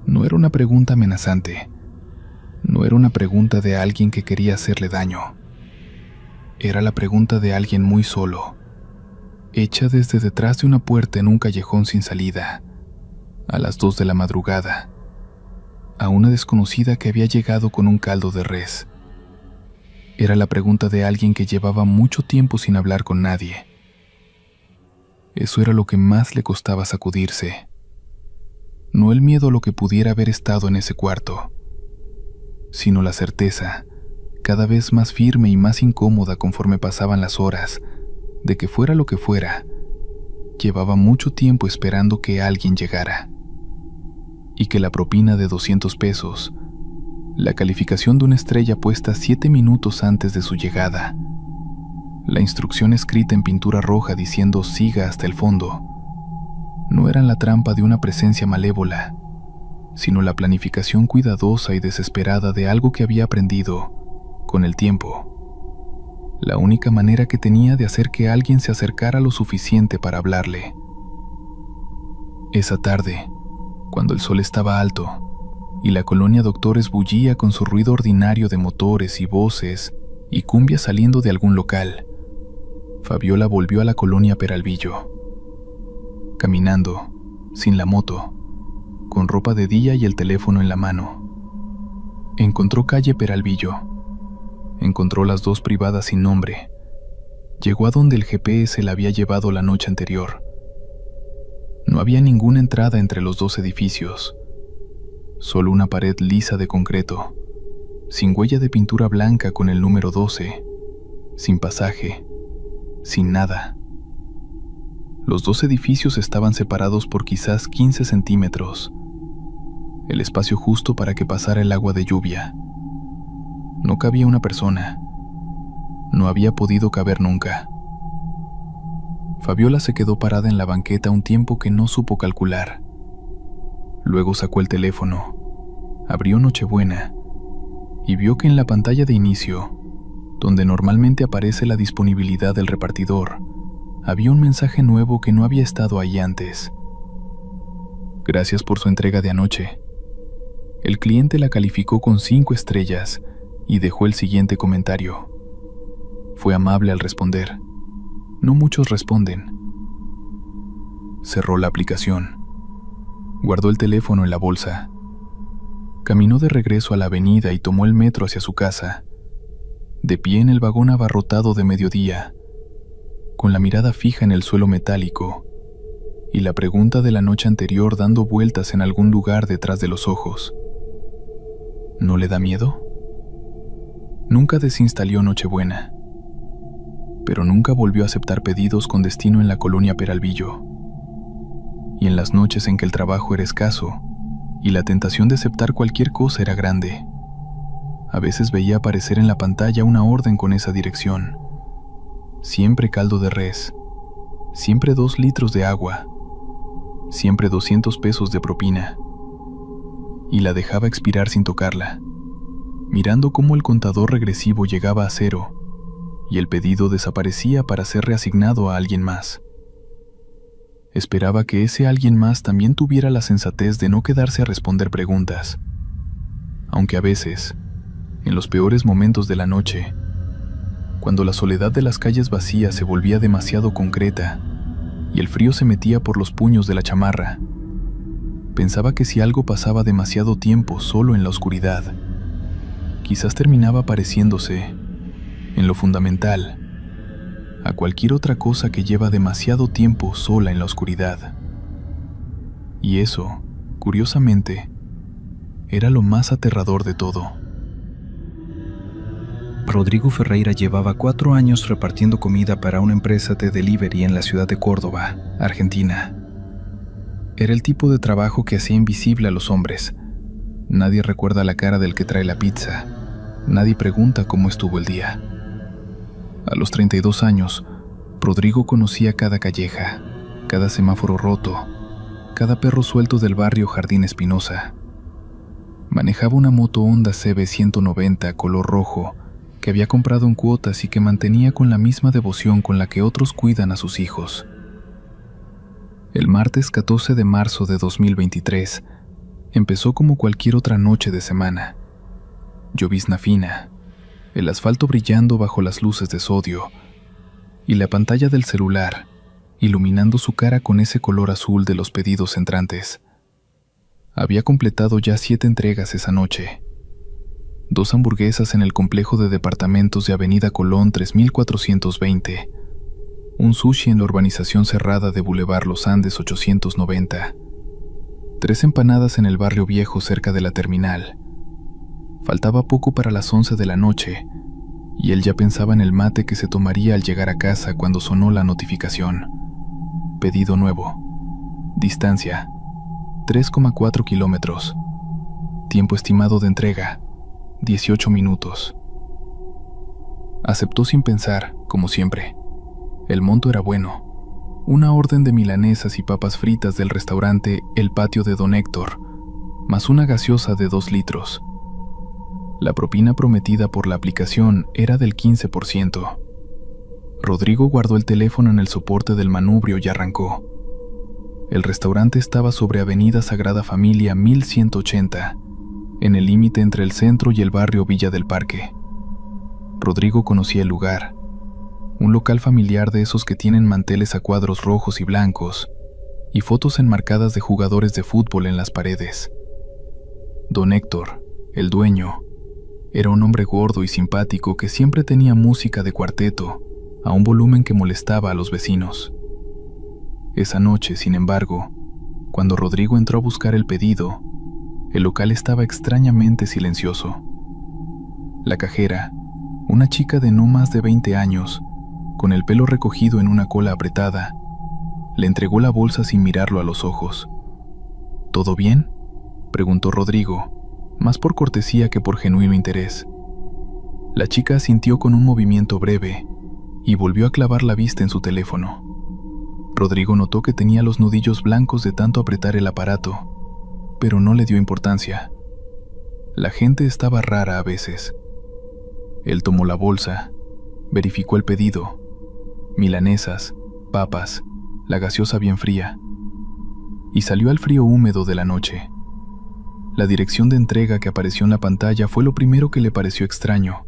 No era una pregunta amenazante. No era una pregunta de alguien que quería hacerle daño. Era la pregunta de alguien muy solo, hecha desde detrás de una puerta en un callejón sin salida, a las 2 de la madrugada, a una desconocida que había llegado con un caldo de res. Era la pregunta de alguien que llevaba mucho tiempo sin hablar con nadie. Eso era lo que más le costaba sacudirse. No el miedo a lo que pudiera haber estado en ese cuarto, sino la certeza, cada vez más firme y más incómoda conforme pasaban las horas, de que fuera lo que fuera, llevaba mucho tiempo esperando que alguien llegara. Y que la propina de 200 pesos, la calificación de 1 estrella puesta 7 minutos antes de su llegada, la instrucción escrita en pintura roja diciendo siga hasta el fondo, no eran la trampa de una presencia malévola, sino la planificación cuidadosa y desesperada de algo que había aprendido, con el tiempo, la única manera que tenía de hacer que alguien se acercara lo suficiente para hablarle. Esa tarde, cuando el sol estaba alto y la colonia Doctores bullía con su ruido ordinario de motores y voces y cumbia saliendo de algún local, Fabiola volvió a la colonia Peralvillo. caminando, sin la moto, con ropa de día y el teléfono en la mano. Encontró calle Peralvillo. Encontró las 2 privadas sin nombre. Llegó a donde el GPS la había llevado la noche anterior. No había ninguna entrada entre los 2 edificios. Solo una pared lisa de concreto, sin huella de pintura blanca con el número 12, sin pasaje, sin nada. Los 2 edificios estaban separados por quizás 15 centímetros, el espacio justo para que pasara el agua de lluvia. No cabía una persona. No había podido caber nunca. Fabiola se quedó parada en la banqueta un tiempo que no supo calcular. Luego sacó el teléfono, abrió Nochebuena y vio que en la pantalla de inicio, donde normalmente aparece la disponibilidad del repartidor, había un mensaje nuevo que no había estado ahí antes. Gracias por su entrega de anoche. El cliente la calificó con 5 estrellas y dejó el siguiente comentario. Fue amable al responder. No muchos responden. Cerró la aplicación. Guardó el teléfono en la bolsa. Caminó de regreso a la avenida y tomó el metro hacia su casa. De pie en el vagón abarrotado de mediodía, con la mirada fija en el suelo metálico y la pregunta de la noche anterior dando vueltas en algún lugar detrás de los ojos. ¿No le da miedo? Nunca desinstaló Nochebuena, pero nunca volvió a aceptar pedidos con destino en la colonia Peralvillo. Y en las noches en que el trabajo era escaso y la tentación de aceptar cualquier cosa era grande, a veces veía aparecer en la pantalla una orden con esa dirección. Siempre caldo de res, siempre 2 litros de agua, siempre 200 pesos de propina. Y la dejaba expirar sin tocarla, mirando cómo el contador regresivo llegaba a 0 y el pedido desaparecía para ser reasignado a alguien más. Esperaba que ese alguien más también tuviera la sensatez de no quedarse a responder preguntas, aunque a veces, en los peores momentos de la noche, cuando la soledad de las calles vacías se volvía demasiado concreta y el frío se metía por los puños de la chamarra, pensaba que si algo pasaba demasiado tiempo solo en la oscuridad, quizás terminaba pareciéndose, en lo fundamental, a cualquier otra cosa que lleva demasiado tiempo sola en la oscuridad. Y eso, curiosamente, era lo más aterrador de todo. Rodrigo Ferreira llevaba 4 años repartiendo comida para una empresa de delivery en la ciudad de Córdoba, Argentina. Era el tipo de trabajo que hacía invisible a los hombres. Nadie recuerda la cara del que trae la pizza. Nadie pregunta cómo estuvo el día. A los 32 años, Rodrigo conocía cada calleja, cada semáforo roto, cada perro suelto del barrio Jardín Espinosa. Manejaba una moto Honda CB190 color rojo que había comprado en cuotas y que mantenía con la misma devoción con la que otros cuidan a sus hijos. El martes 14 de marzo de 2023 empezó como cualquier otra noche de semana. Llovizna fina, el asfalto brillando bajo las luces de sodio y la pantalla del celular iluminando su cara con ese color azul de los pedidos entrantes. Había completado ya 7 entregas esa noche. 2 hamburguesas en el complejo de departamentos de Avenida Colón 3420, un sushi en la urbanización cerrada de Boulevard Los Andes 890, 3 empanadas en el barrio viejo cerca de la terminal. Faltaba poco para las 11 de la noche, y él ya pensaba en el mate que se tomaría al llegar a casa cuando sonó la notificación. Pedido nuevo. Distancia: 3,4 kilómetros. Tiempo estimado de entrega: 18 minutos. Aceptó sin pensar, como siempre. El monto era bueno. Una orden de milanesas y papas fritas del restaurante El Patio de Don Héctor, más una gaseosa de 2 litros. La propina prometida por la aplicación era del 15%. Rodrigo guardó el teléfono en el soporte del manubrio y arrancó. El restaurante estaba sobre Avenida Sagrada Familia 1180, en el límite entre el centro y el barrio Villa del Parque. Rodrigo conocía el lugar, un local familiar de esos que tienen manteles a cuadros rojos y blancos, y fotos enmarcadas de jugadores de fútbol en las paredes. Don Héctor, el dueño, era un hombre gordo y simpático que siempre tenía música de cuarteto a un volumen que molestaba a los vecinos. Esa noche, sin embargo, cuando Rodrigo entró a buscar el pedido, el local estaba extrañamente silencioso. La cajera, una chica de no más de 20 años, con el pelo recogido en una cola apretada, le entregó la bolsa sin mirarlo a los ojos. ¿Todo bien?, preguntó Rodrigo, más por cortesía que por genuino interés. La chica asintió con un movimiento breve y volvió a clavar la vista en su teléfono. Rodrigo notó que tenía los nudillos blancos de tanto apretar el aparato, pero no le dio importancia. La gente estaba rara a veces. Él tomó la bolsa, verificó el pedido: milanesas, papas, la gaseosa bien fría, y salió al frío húmedo de la noche. La dirección de entrega que apareció en la pantalla fue lo primero que le pareció extraño,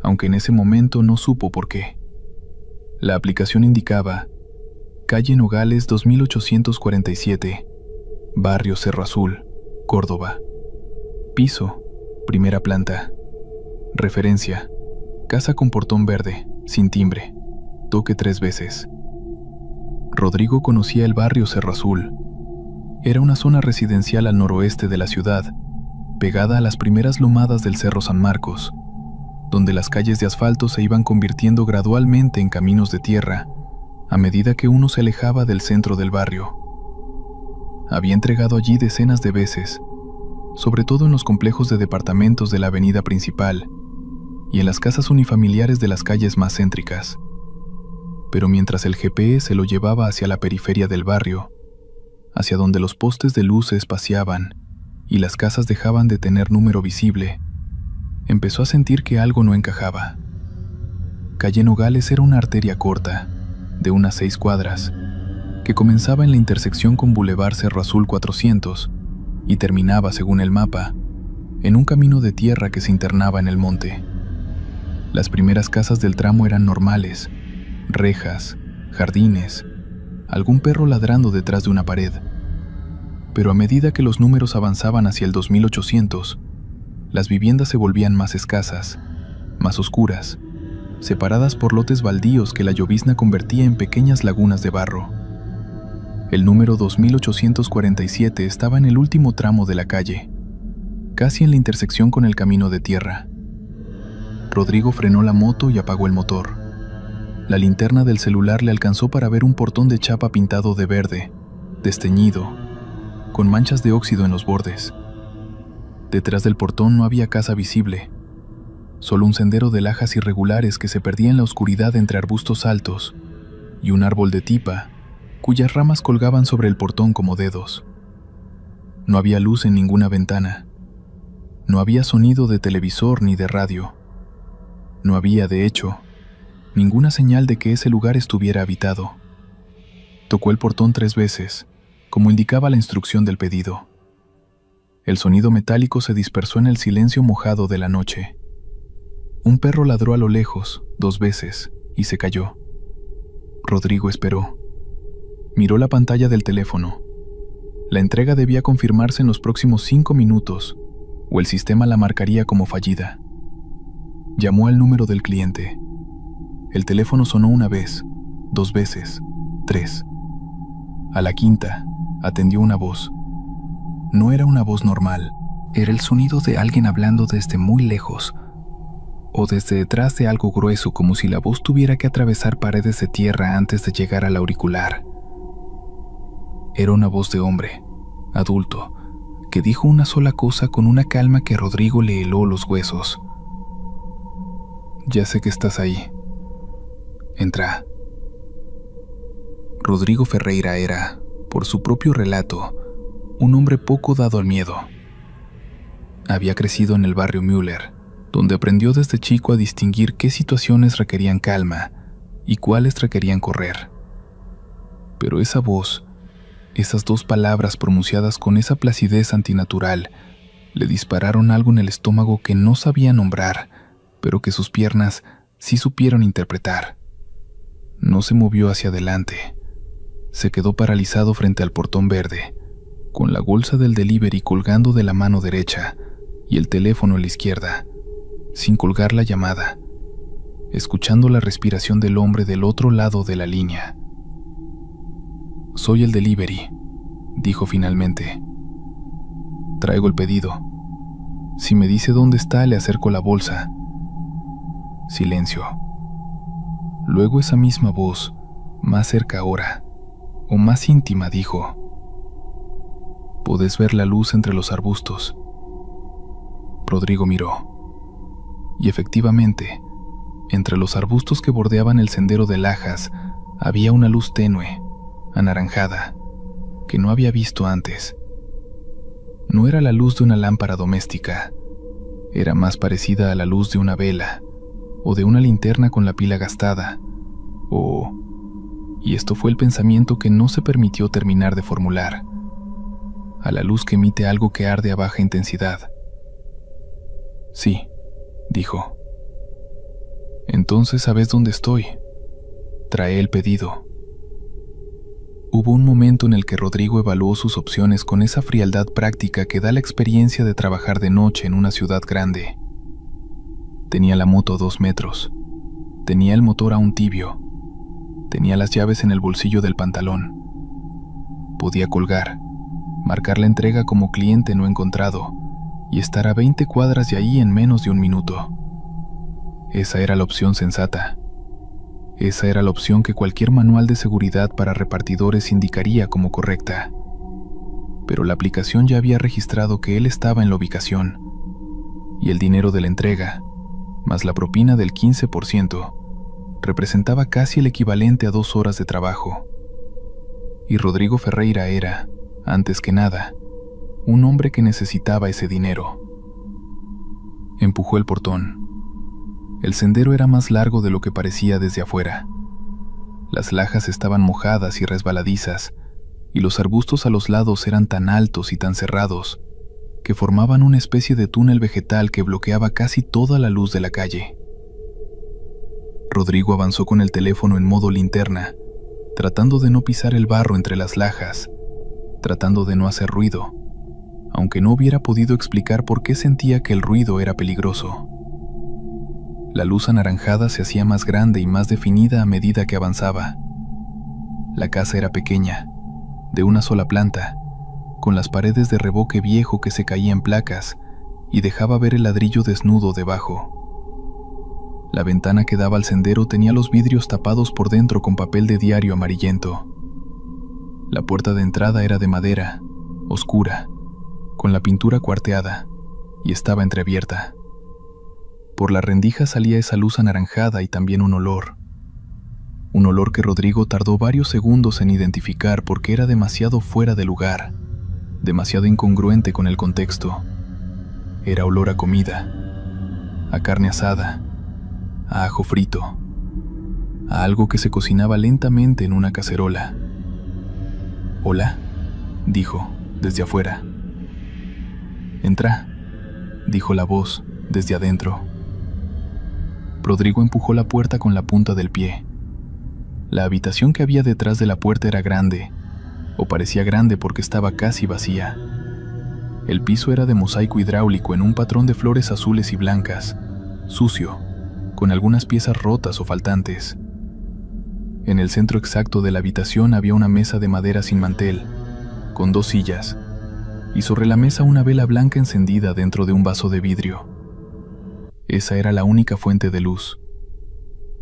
aunque en ese momento no supo por qué. La aplicación indicaba: calle Nogales 2847, barrio Cerro Azul, Córdoba. Piso, primera planta. Referencia: casa con portón verde, sin timbre. Toque 3 veces. Rodrigo conocía el barrio Cerro Azul. Era una zona residencial al noroeste de la ciudad, pegada a las primeras lomadas del Cerro San Marcos, donde las calles de asfalto se iban convirtiendo gradualmente en caminos de tierra a medida que uno se alejaba del centro del barrio. Había entregado allí decenas de veces, sobre todo en los complejos de departamentos de la avenida principal y en las casas unifamiliares de las calles más céntricas. Pero mientras el GPS lo llevaba hacia la periferia del barrio, hacia donde los postes de luz se espaciaban y las casas dejaban de tener número visible, empezó a sentir que algo no encajaba. Calle Nogales era una arteria corta, de unas 6 cuadras, que comenzaba en la intersección con Boulevard Cerro Azul 400 y terminaba, según el mapa, en un camino de tierra que se internaba en el monte. Las primeras casas del tramo eran normales: rejas, jardines, algún perro ladrando detrás de una pared. Pero a medida que los números avanzaban hacia el 2800, las viviendas se volvían más escasas, más oscuras, separadas por lotes baldíos que la llovizna convertía en pequeñas lagunas de barro. El número 2847 estaba en el último tramo de la calle, casi en la intersección con el camino de tierra. Rodrigo frenó la moto y apagó el motor. La linterna del celular le alcanzó para ver un portón de chapa pintado de verde, desteñido, con manchas de óxido en los bordes. Detrás del portón no había casa visible, solo un sendero de lajas irregulares que se perdía en la oscuridad entre arbustos altos y un árbol de tipa cuyas ramas colgaban sobre el portón como dedos. No había luz en ninguna ventana. No había sonido de televisor ni de radio. No había, de hecho, ninguna señal de que ese lugar estuviera habitado. Tocó el portón 3 veces, como indicaba la instrucción del pedido. El sonido metálico se dispersó en el silencio mojado de la noche. Un perro ladró a lo lejos 2 veces y se cayó. Rodrigo esperó. Miró la pantalla del teléfono. La entrega debía confirmarse en los próximos 5 minutos, o el sistema la marcaría como fallida. Llamó al número del cliente. El teléfono sonó 1 vez, 2 veces, 3. A la quinta, atendió una voz. No era una voz normal. Era el sonido de alguien hablando desde muy lejos, o desde detrás de algo grueso, como si la voz tuviera que atravesar paredes de tierra antes de llegar al auricular. Era una voz de hombre, adulto, que dijo una sola cosa con una calma que a Rodrigo le heló los huesos. «Ya sé que estás ahí. Entra». Rodrigo Ferreira era, por su propio relato, un hombre poco dado al miedo. Había crecido en el barrio Müller, donde aprendió desde chico a distinguir qué situaciones requerían calma y cuáles requerían correr. Pero esa voz, esas 2 palabras pronunciadas con esa placidez antinatural, le dispararon algo en el estómago que no sabía nombrar, pero que sus piernas sí supieron interpretar. No se movió hacia adelante. Se quedó paralizado frente al portón verde, con la bolsa del delivery colgando de la mano derecha y el teléfono a la izquierda, sin colgar la llamada, escuchando la respiración del hombre del otro lado de la línea. «Soy el delivery», dijo finalmente. «Traigo el pedido. Si me dice dónde está, le acerco la bolsa». Silencio. Luego esa misma voz, más cerca ahora, o más íntima, dijo: «¿Podés ver la luz entre los arbustos?». Rodrigo miró. Y efectivamente, entre los arbustos que bordeaban el sendero de lajas, había una luz tenue, anaranjada, que no había visto antes. No era la luz de una lámpara doméstica, era más parecida a la luz de una vela, o de una linterna con la pila gastada, y esto fue el pensamiento que no se permitió terminar de formular, a la luz que emite algo que arde a baja intensidad. «Sí», dijo. «Entonces sabes dónde estoy. Trae el pedido». Hubo un momento en el que Rodrigo evaluó sus opciones con esa frialdad práctica que da la experiencia de trabajar de noche en una ciudad grande. Tenía la moto a 2 metros, tenía el motor aún tibio, tenía las llaves en el bolsillo del pantalón. Podía colgar, marcar la entrega como cliente no encontrado y estar a 20 cuadras de ahí en menos de 1 minuto. Esa era la opción sensata. Esa era la opción que cualquier manual de seguridad para repartidores indicaría como correcta. Pero la aplicación ya había registrado que él estaba en la ubicación, y el dinero de la entrega, más la propina del 15%, representaba casi el equivalente a 2 horas de trabajo. Y Rodrigo Ferreira era, antes que nada, un hombre que necesitaba ese dinero. Empujó el portón. El sendero era más largo de lo que parecía desde afuera. Las lajas estaban mojadas y resbaladizas, y los arbustos a los lados eran tan altos y tan cerrados que formaban una especie de túnel vegetal que bloqueaba casi toda la luz de la calle. Rodrigo avanzó con el teléfono en modo linterna, tratando de no pisar el barro entre las lajas, tratando de no hacer ruido, aunque no hubiera podido explicar por qué sentía que el ruido era peligroso. La luz anaranjada se hacía más grande y más definida a medida que avanzaba. La casa era pequeña, de una sola planta, con las paredes de revoque viejo que se caía en placas y dejaba ver el ladrillo desnudo debajo. La ventana que daba al sendero tenía los vidrios tapados por dentro con papel de diario amarillento. La puerta de entrada era de madera, oscura, con la pintura cuarteada, y estaba entreabierta. Por la rendija salía esa luz anaranjada y también un olor que Rodrigo tardó varios segundos en identificar porque era demasiado fuera de lugar, demasiado incongruente con el contexto. Era olor a comida, a carne asada, a ajo frito, a algo que se cocinaba lentamente en una cacerola. «Hola», dijo, desde afuera. «Entra», dijo la voz, desde adentro. Rodrigo empujó la puerta con la punta del pie. La habitación que había detrás de la puerta era grande, o parecía grande porque estaba casi vacía. El piso era de mosaico hidráulico en un patrón de flores azules y blancas, sucio, con algunas piezas rotas o faltantes. En el centro exacto de la habitación había una mesa de madera sin mantel, con 2 sillas, y sobre la mesa una vela blanca encendida dentro de un vaso de vidrio. Esa era la única fuente de luz.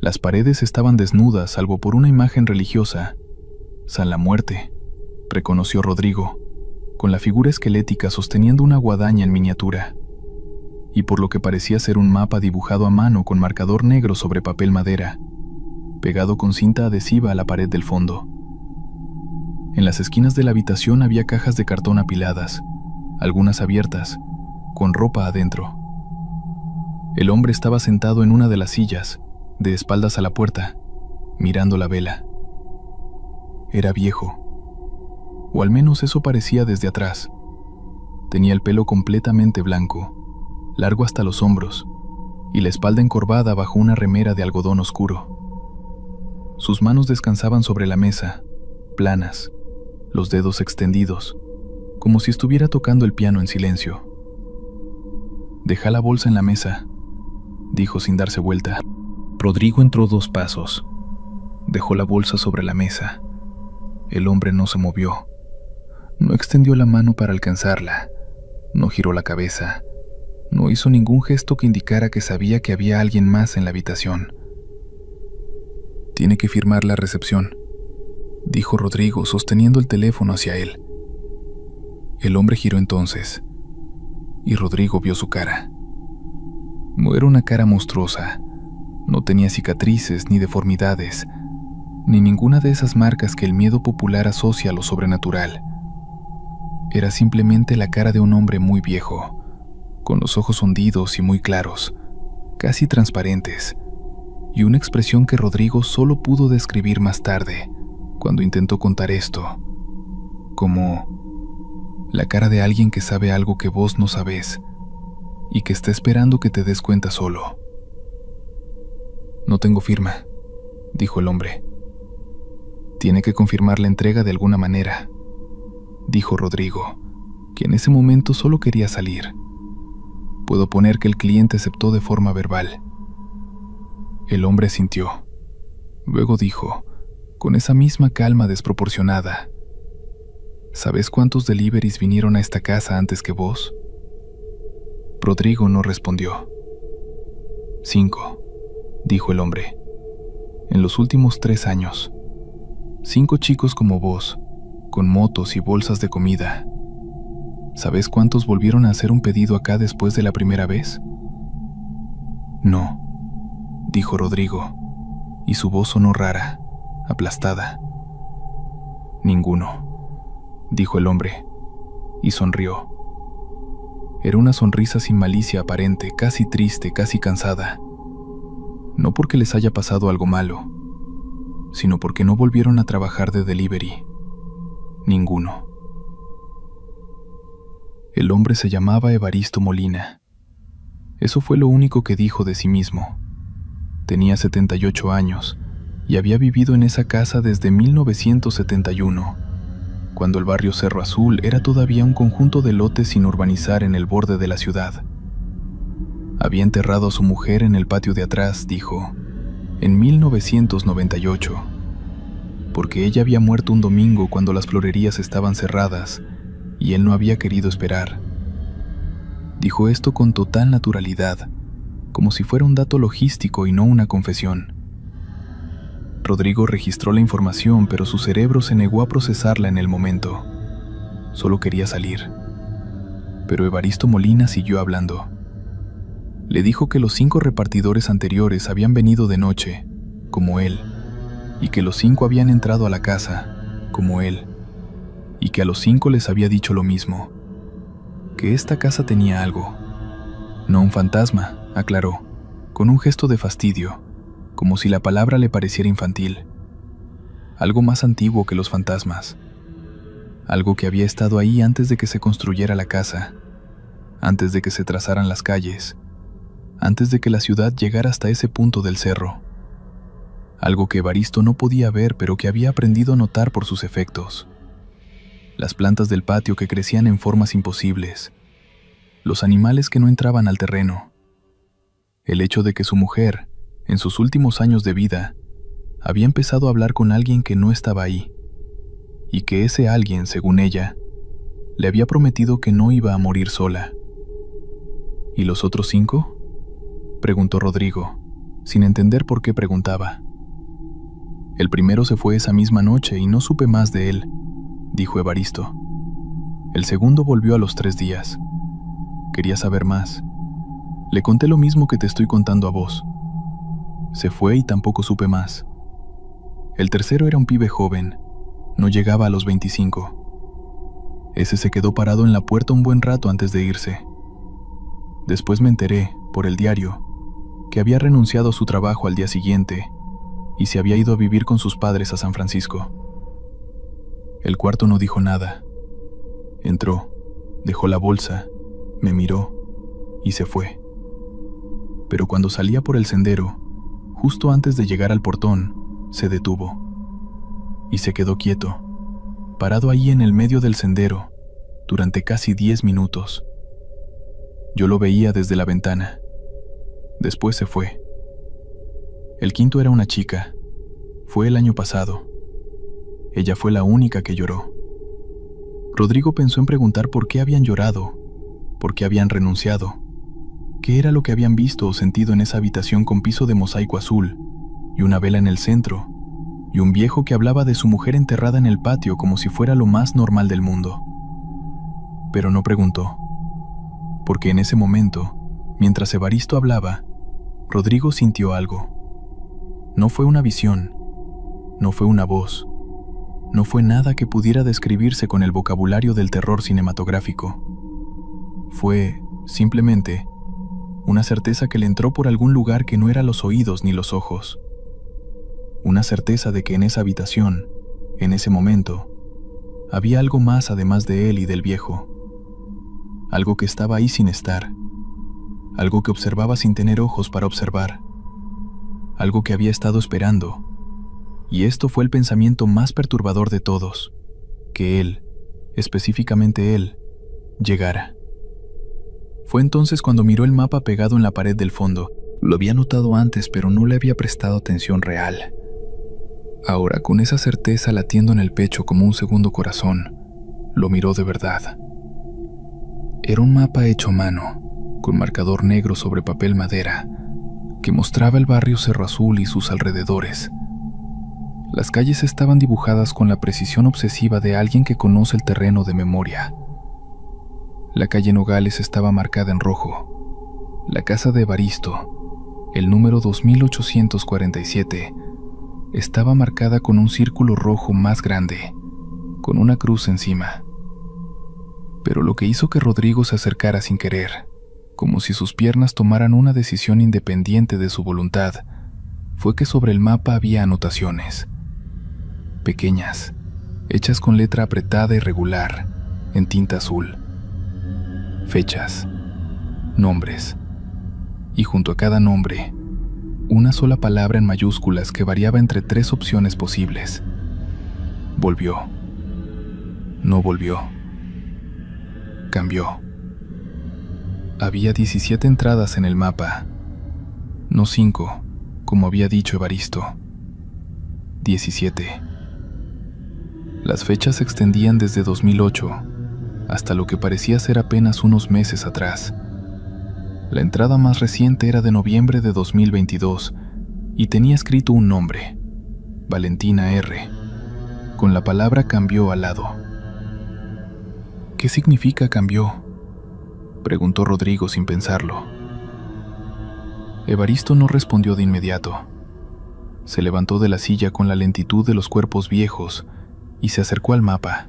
Las paredes estaban desnudas salvo por una imagen religiosa, San la Muerte, reconoció Rodrigo, con la figura esquelética sosteniendo una guadaña en miniatura, y por lo que parecía ser un mapa dibujado a mano con marcador negro sobre papel madera, pegado con cinta adhesiva a la pared del fondo. En las esquinas de la habitación había cajas de cartón apiladas, algunas abiertas, con ropa adentro. El hombre estaba sentado en una de las sillas, de espaldas a la puerta, mirando la vela. Era viejo, o al menos eso parecía desde atrás. Tenía el pelo completamente blanco, largo hasta los hombros, y la espalda encorvada bajo una remera de algodón oscuro. Sus manos descansaban sobre la mesa, planas, los dedos extendidos, como si estuviera tocando el piano en silencio. «Deja la bolsa en la mesa», dijo sin darse vuelta. Rodrigo entró 2 pasos. Dejó la bolsa sobre la mesa. El hombre no se movió. No extendió la mano para alcanzarla. No giró la cabeza. No hizo ningún gesto que indicara que sabía que había alguien más en la habitación. «Tiene que firmar la recepción», dijo Rodrigo, sosteniendo el teléfono hacia él. El hombre giró entonces, y Rodrigo vio su cara. No era una cara monstruosa. No tenía cicatrices ni deformidades, ni ninguna de esas marcas que el miedo popular asocia a lo sobrenatural. Era simplemente la cara de un hombre muy viejo, con los ojos hundidos y muy claros, casi transparentes, y una expresión que Rodrigo solo pudo describir más tarde, cuando intentó contar esto, como la cara de alguien que sabe algo que vos no sabés, y que está esperando que te des cuenta solo. «No tengo firma», dijo el hombre. «Tiene que confirmar la entrega de alguna manera», dijo Rodrigo, que en ese momento solo quería salir. «Puedo poner que el cliente aceptó de forma verbal». El hombre asintió. Luego dijo, con esa misma calma desproporcionada: «¿Sabes cuántos deliveries vinieron a esta casa antes que vos?» Rodrigo no respondió. «5», dijo el hombre. «En los últimos 3 años. 5 chicos como vos, con motos y bolsas de comida. ¿Sabes cuántos volvieron a hacer un pedido acá después de la primera vez?» «No», dijo Rodrigo, y su voz sonó rara, aplastada. «Ninguno», dijo el hombre, y sonrió. Era una sonrisa sin malicia aparente, casi triste, casi cansada. No porque les haya pasado algo malo, sino porque no volvieron a trabajar de delivery. Ninguno. El hombre se llamaba Evaristo Molina. Eso fue lo único que dijo de sí mismo. Tenía 78 años y había vivido en esa casa desde 1971, cuando el barrio Cerro Azul era todavía un conjunto de lotes sin urbanizar en el borde de la ciudad. Había enterrado a su mujer en el patio de atrás, dijo, en 1998, porque ella había muerto un domingo cuando las florerías estaban cerradas y él no había querido esperar. Dijo esto con total naturalidad, como si fuera un dato logístico y no una confesión. Rodrigo registró la información, pero su cerebro se negó a procesarla en el momento. Solo quería salir. Pero Evaristo Molina siguió hablando. Le dijo que los 5 repartidores anteriores habían venido de noche, como él, y que los 5 habían entrado a la casa, como él, y que a los 5 les había dicho lo mismo, que esta casa tenía algo. No un fantasma, aclaró, con un gesto de fastidio, como si la palabra le pareciera infantil. Algo más antiguo que los fantasmas. Algo que había estado ahí antes de que se construyera la casa, antes de que se trazaran las calles, antes de que la ciudad llegara hasta ese punto del cerro. Algo que Evaristo no podía ver, pero que había aprendido a notar por sus efectos. Las plantas del patio que crecían en formas imposibles. Los animales que no entraban al terreno. El hecho de que su mujer, en sus últimos años de vida, había empezado a hablar con alguien que no estaba ahí, y que ese alguien, según ella, le había prometido que no iba a morir sola. ¿Y los otros 5? Preguntó Rodrigo, sin entender por qué preguntaba. El primero se fue esa misma noche y no supe más de él, dijo Evaristo. El segundo volvió a los 3 días. Quería saber más. Le conté lo mismo que te estoy contando a vos. Se fue y tampoco supe más. El tercero era un pibe joven, no llegaba a los 25. Ese se quedó parado en la puerta un buen rato antes de irse. Después me enteré, por el diario, que había renunciado a su trabajo al día siguiente y se había ido a vivir con sus padres a San Francisco. El cuarto no dijo nada. Entró, dejó la bolsa, me miró y se fue. Pero cuando salía por el sendero, justo antes de llegar al portón, se detuvo y se quedó quieto, parado ahí en el medio del sendero, durante casi 10 minutos. Yo lo veía desde la ventana. Después se fue. El quinto era una chica. Fue el año pasado. Ella fue la única que lloró. Rodrigo pensó en preguntar por qué habían llorado, por qué habían renunciado, qué era lo que habían visto o sentido en esa habitación con piso de mosaico azul, y una vela en el centro, y un viejo que hablaba de su mujer enterrada en el patio como si fuera lo más normal del mundo. Pero no preguntó, porque en ese momento, mientras Evaristo hablaba, Rodrigo sintió algo. No fue una visión, no fue una voz, no fue nada que pudiera describirse con el vocabulario del terror cinematográfico. Fue, simplemente, una certeza que le entró por algún lugar que no era los oídos ni los ojos. Una certeza de que en esa habitación, en ese momento, había algo más además de él y del viejo. Algo que estaba ahí sin estar. Algo que observaba sin tener ojos para observar. Algo que había estado esperando. Y esto fue el pensamiento más perturbador de todos, que él, específicamente él, llegara. Fue entonces cuando miró el mapa pegado en la pared del fondo. Lo había notado antes, pero no le había prestado atención real. Ahora, con esa certeza latiendo en el pecho como un segundo corazón, lo miró de verdad. Era un mapa hecho a mano, con marcador negro sobre papel madera, que mostraba el barrio Cerro Azul y sus alrededores. Las calles estaban dibujadas con la precisión obsesiva de alguien que conoce el terreno de memoria. La calle Nogales estaba marcada en rojo. La casa de Evaristo, el número 2847, estaba marcada con un círculo rojo más grande, con una cruz encima. Pero lo que hizo que Rodrigo se acercara sin querer, como si sus piernas tomaran una decisión independiente de su voluntad, fue que sobre el mapa había anotaciones, pequeñas, hechas con letra apretada y regular, en tinta azul. Fechas, nombres, y junto a cada nombre, una sola palabra en mayúsculas que variaba entre 3 opciones posibles. Volvió. No volvió. Cambió. Había 17 entradas en el mapa, no 5, como había dicho Evaristo. 17. Las fechas se extendían desde 2008 hasta lo que parecía ser apenas unos meses atrás. La entrada más reciente era de noviembre de 2022 y tenía escrito un nombre, Valentina R., con la palabra cambió al lado. ¿Qué significa cambió?, preguntó Rodrigo sin pensarlo. Evaristo no respondió de inmediato. Se levantó de la silla con la lentitud de los cuerpos viejos y se acercó al mapa.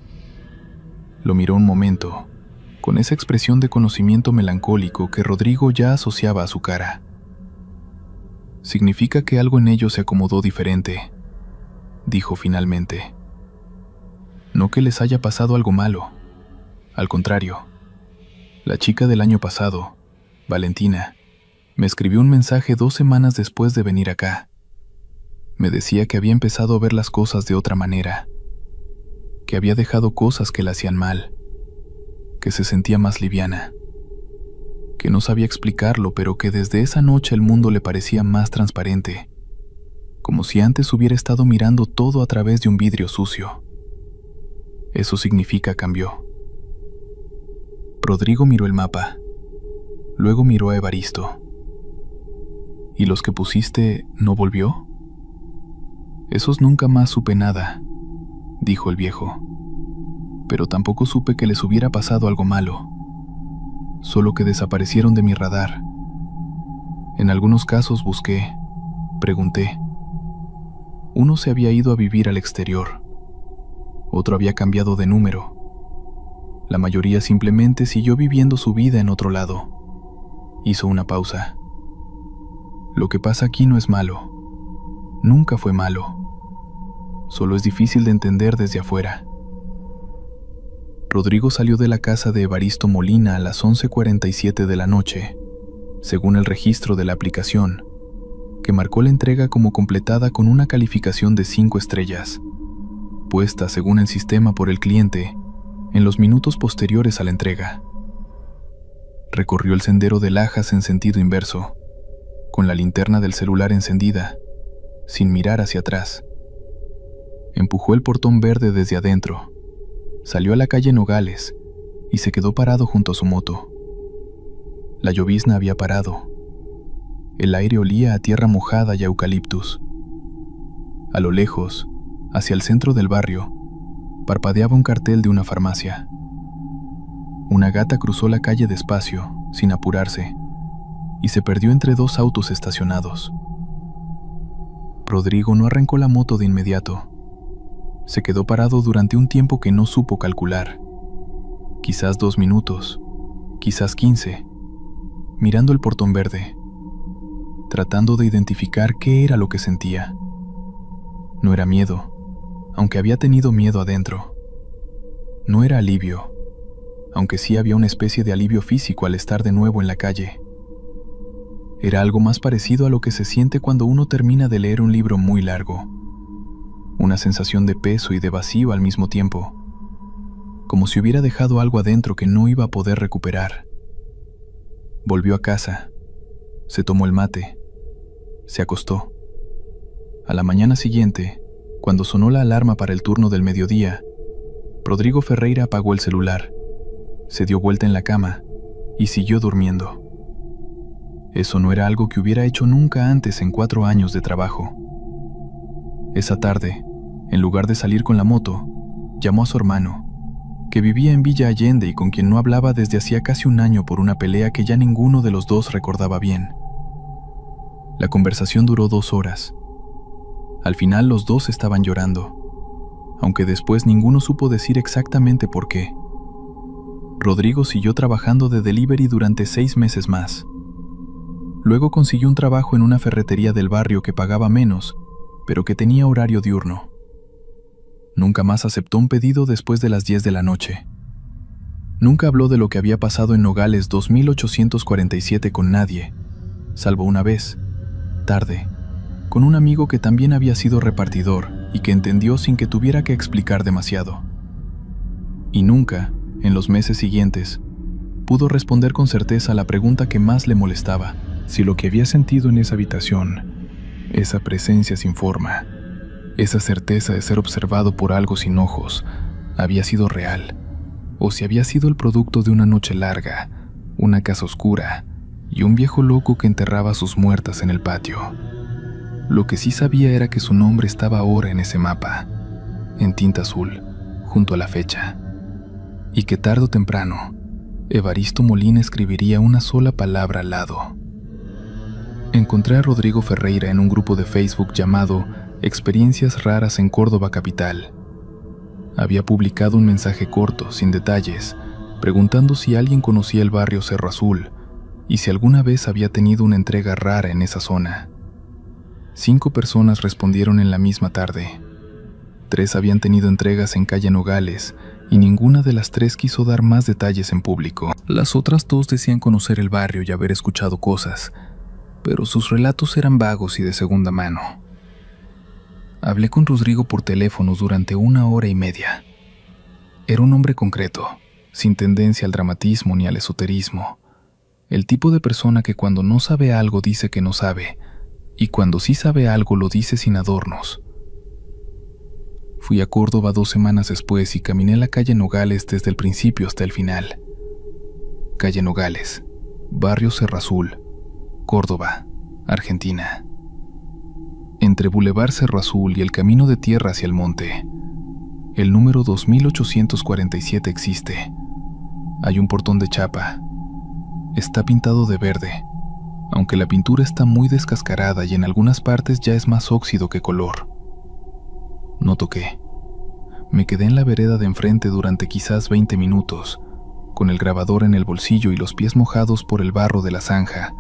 Lo miró un momento, con esa expresión de conocimiento melancólico que Rodrigo ya asociaba a su cara. Significa que algo en ello se acomodó diferente, dijo finalmente. No que les haya pasado algo malo. Al contrario, la chica del año pasado, Valentina, me escribió un mensaje 2 semanas después de venir acá. Me decía que había empezado a ver las cosas de otra manera, que había dejado cosas que la hacían mal, que se sentía más liviana, que no sabía explicarlo, pero que desde esa noche el mundo le parecía más transparente, como si antes hubiera estado mirando todo a través de un vidrio sucio. Eso significa cambió. Rodrigo miró el mapa, luego miró a Evaristo. ¿Y los que pusiste no volvió? Esos nunca más supe nada, dijo el viejo, pero tampoco supe que les hubiera pasado algo malo, solo que desaparecieron de mi radar. En algunos casos busqué, pregunté. Uno se había ido a vivir al exterior, otro había cambiado de número. La mayoría simplemente siguió viviendo su vida en otro lado. Hizo una pausa. Lo que pasa aquí no es malo, nunca fue malo. Solo es difícil de entender desde afuera. Rodrigo salió de la casa de Evaristo Molina a las 11:47 de la noche, según el registro de la aplicación, que marcó la entrega como completada con una calificación de 5 estrellas. puesta según el sistema por el cliente en los minutos posteriores a la entrega. Recorrió el sendero de Lajas en sentido inverso, con la linterna del celular encendida, sin mirar hacia atrás. Empujó el portón verde desde adentro, salió a la calle Nogales y se quedó parado junto a su moto. La llovizna había parado. El aire olía a tierra mojada y a eucaliptus. A lo lejos, hacia el centro del barrio, parpadeaba un cartel de una farmacia. Una gata cruzó la calle despacio, sin apurarse, y se perdió entre dos autos estacionados. Rodrigo no arrancó la moto de inmediato. Se quedó parado durante un tiempo que no supo calcular. Quizás 2 minutos, quizás 15, mirando el portón verde, tratando de identificar qué era lo que sentía. No era miedo, aunque había tenido miedo adentro. No era alivio, aunque sí había una especie de alivio físico al estar de nuevo en la calle. Era algo más parecido a lo que se siente cuando uno termina de leer un libro muy largo. Una sensación de peso y de vacío al mismo tiempo, como si hubiera dejado algo adentro que no iba a poder recuperar. Volvió a casa, se tomó el mate, se acostó. A la mañana siguiente, cuando sonó la alarma para el turno del mediodía, Rodrigo Ferreira apagó el celular, se dio vuelta en la cama y siguió durmiendo. Eso no era algo que hubiera hecho nunca antes en 4 años de trabajo. Esa tarde, en lugar de salir con la moto, llamó a su hermano, que vivía en Villa Allende y con quien no hablaba desde hacía casi 1 año por una pelea que ya ninguno de los dos recordaba bien. La conversación duró 2 horas. Al final los dos estaban llorando, aunque después ninguno supo decir exactamente por qué. Rodrigo siguió trabajando de delivery durante 6 meses más. Luego consiguió un trabajo en una ferretería del barrio que pagaba menos, pero que tenía horario diurno. Nunca más aceptó un pedido después de las 10 de la noche. Nunca habló de lo que había pasado en Nogales 2847 con nadie, salvo una vez, tarde, con un amigo que también había sido repartidor y que entendió sin que tuviera que explicar demasiado. Y nunca, en los meses siguientes, pudo responder con certeza a la pregunta que más le molestaba: si lo que había sentido en esa habitación, esa presencia sin forma, esa certeza de ser observado por algo sin ojos, había sido real, o si había sido el producto de una noche larga, una casa oscura y un viejo loco que enterraba a sus muertas en el patio. Lo que sí sabía era que su nombre estaba ahora en ese mapa, en tinta azul, junto a la fecha, y que tarde o temprano, Evaristo Molina escribiría una sola palabra al lado. Encontré a Rodrigo Ferreira en un grupo de Facebook llamado Experiencias Raras en Córdoba Capital. Había publicado un mensaje corto, sin detalles, preguntando si alguien conocía el barrio Cerro Azul y si alguna vez había tenido una entrega rara en esa zona. 5 personas respondieron en la misma tarde. 3 habían tenido entregas en calle Nogales y ninguna de las 3 quiso dar más detalles en público. Las otras 2 decían conocer el barrio y haber escuchado cosas, pero sus relatos eran vagos y de segunda mano. Hablé con Rodrigo por teléfono durante 1 hora y media. Era un hombre concreto, sin tendencia al dramatismo ni al esoterismo. El tipo de persona que cuando no sabe algo dice que no sabe, y cuando sí sabe algo lo dice sin adornos. Fui a Córdoba 2 semanas después y caminé la calle Nogales desde el principio hasta el final. Calle Nogales, barrio Cerro Azul, Córdoba, Argentina. Entre Boulevard Cerro Azul y el camino de tierra hacia el monte, el número 2847 existe. Hay un portón de chapa. Está pintado de verde, aunque la pintura está muy descascarada y en algunas partes ya es más óxido que color. No toqué. Me quedé en la vereda de enfrente durante quizás 20 minutos, con el grabador en el bolsillo y los pies mojados por el barro de la zanja,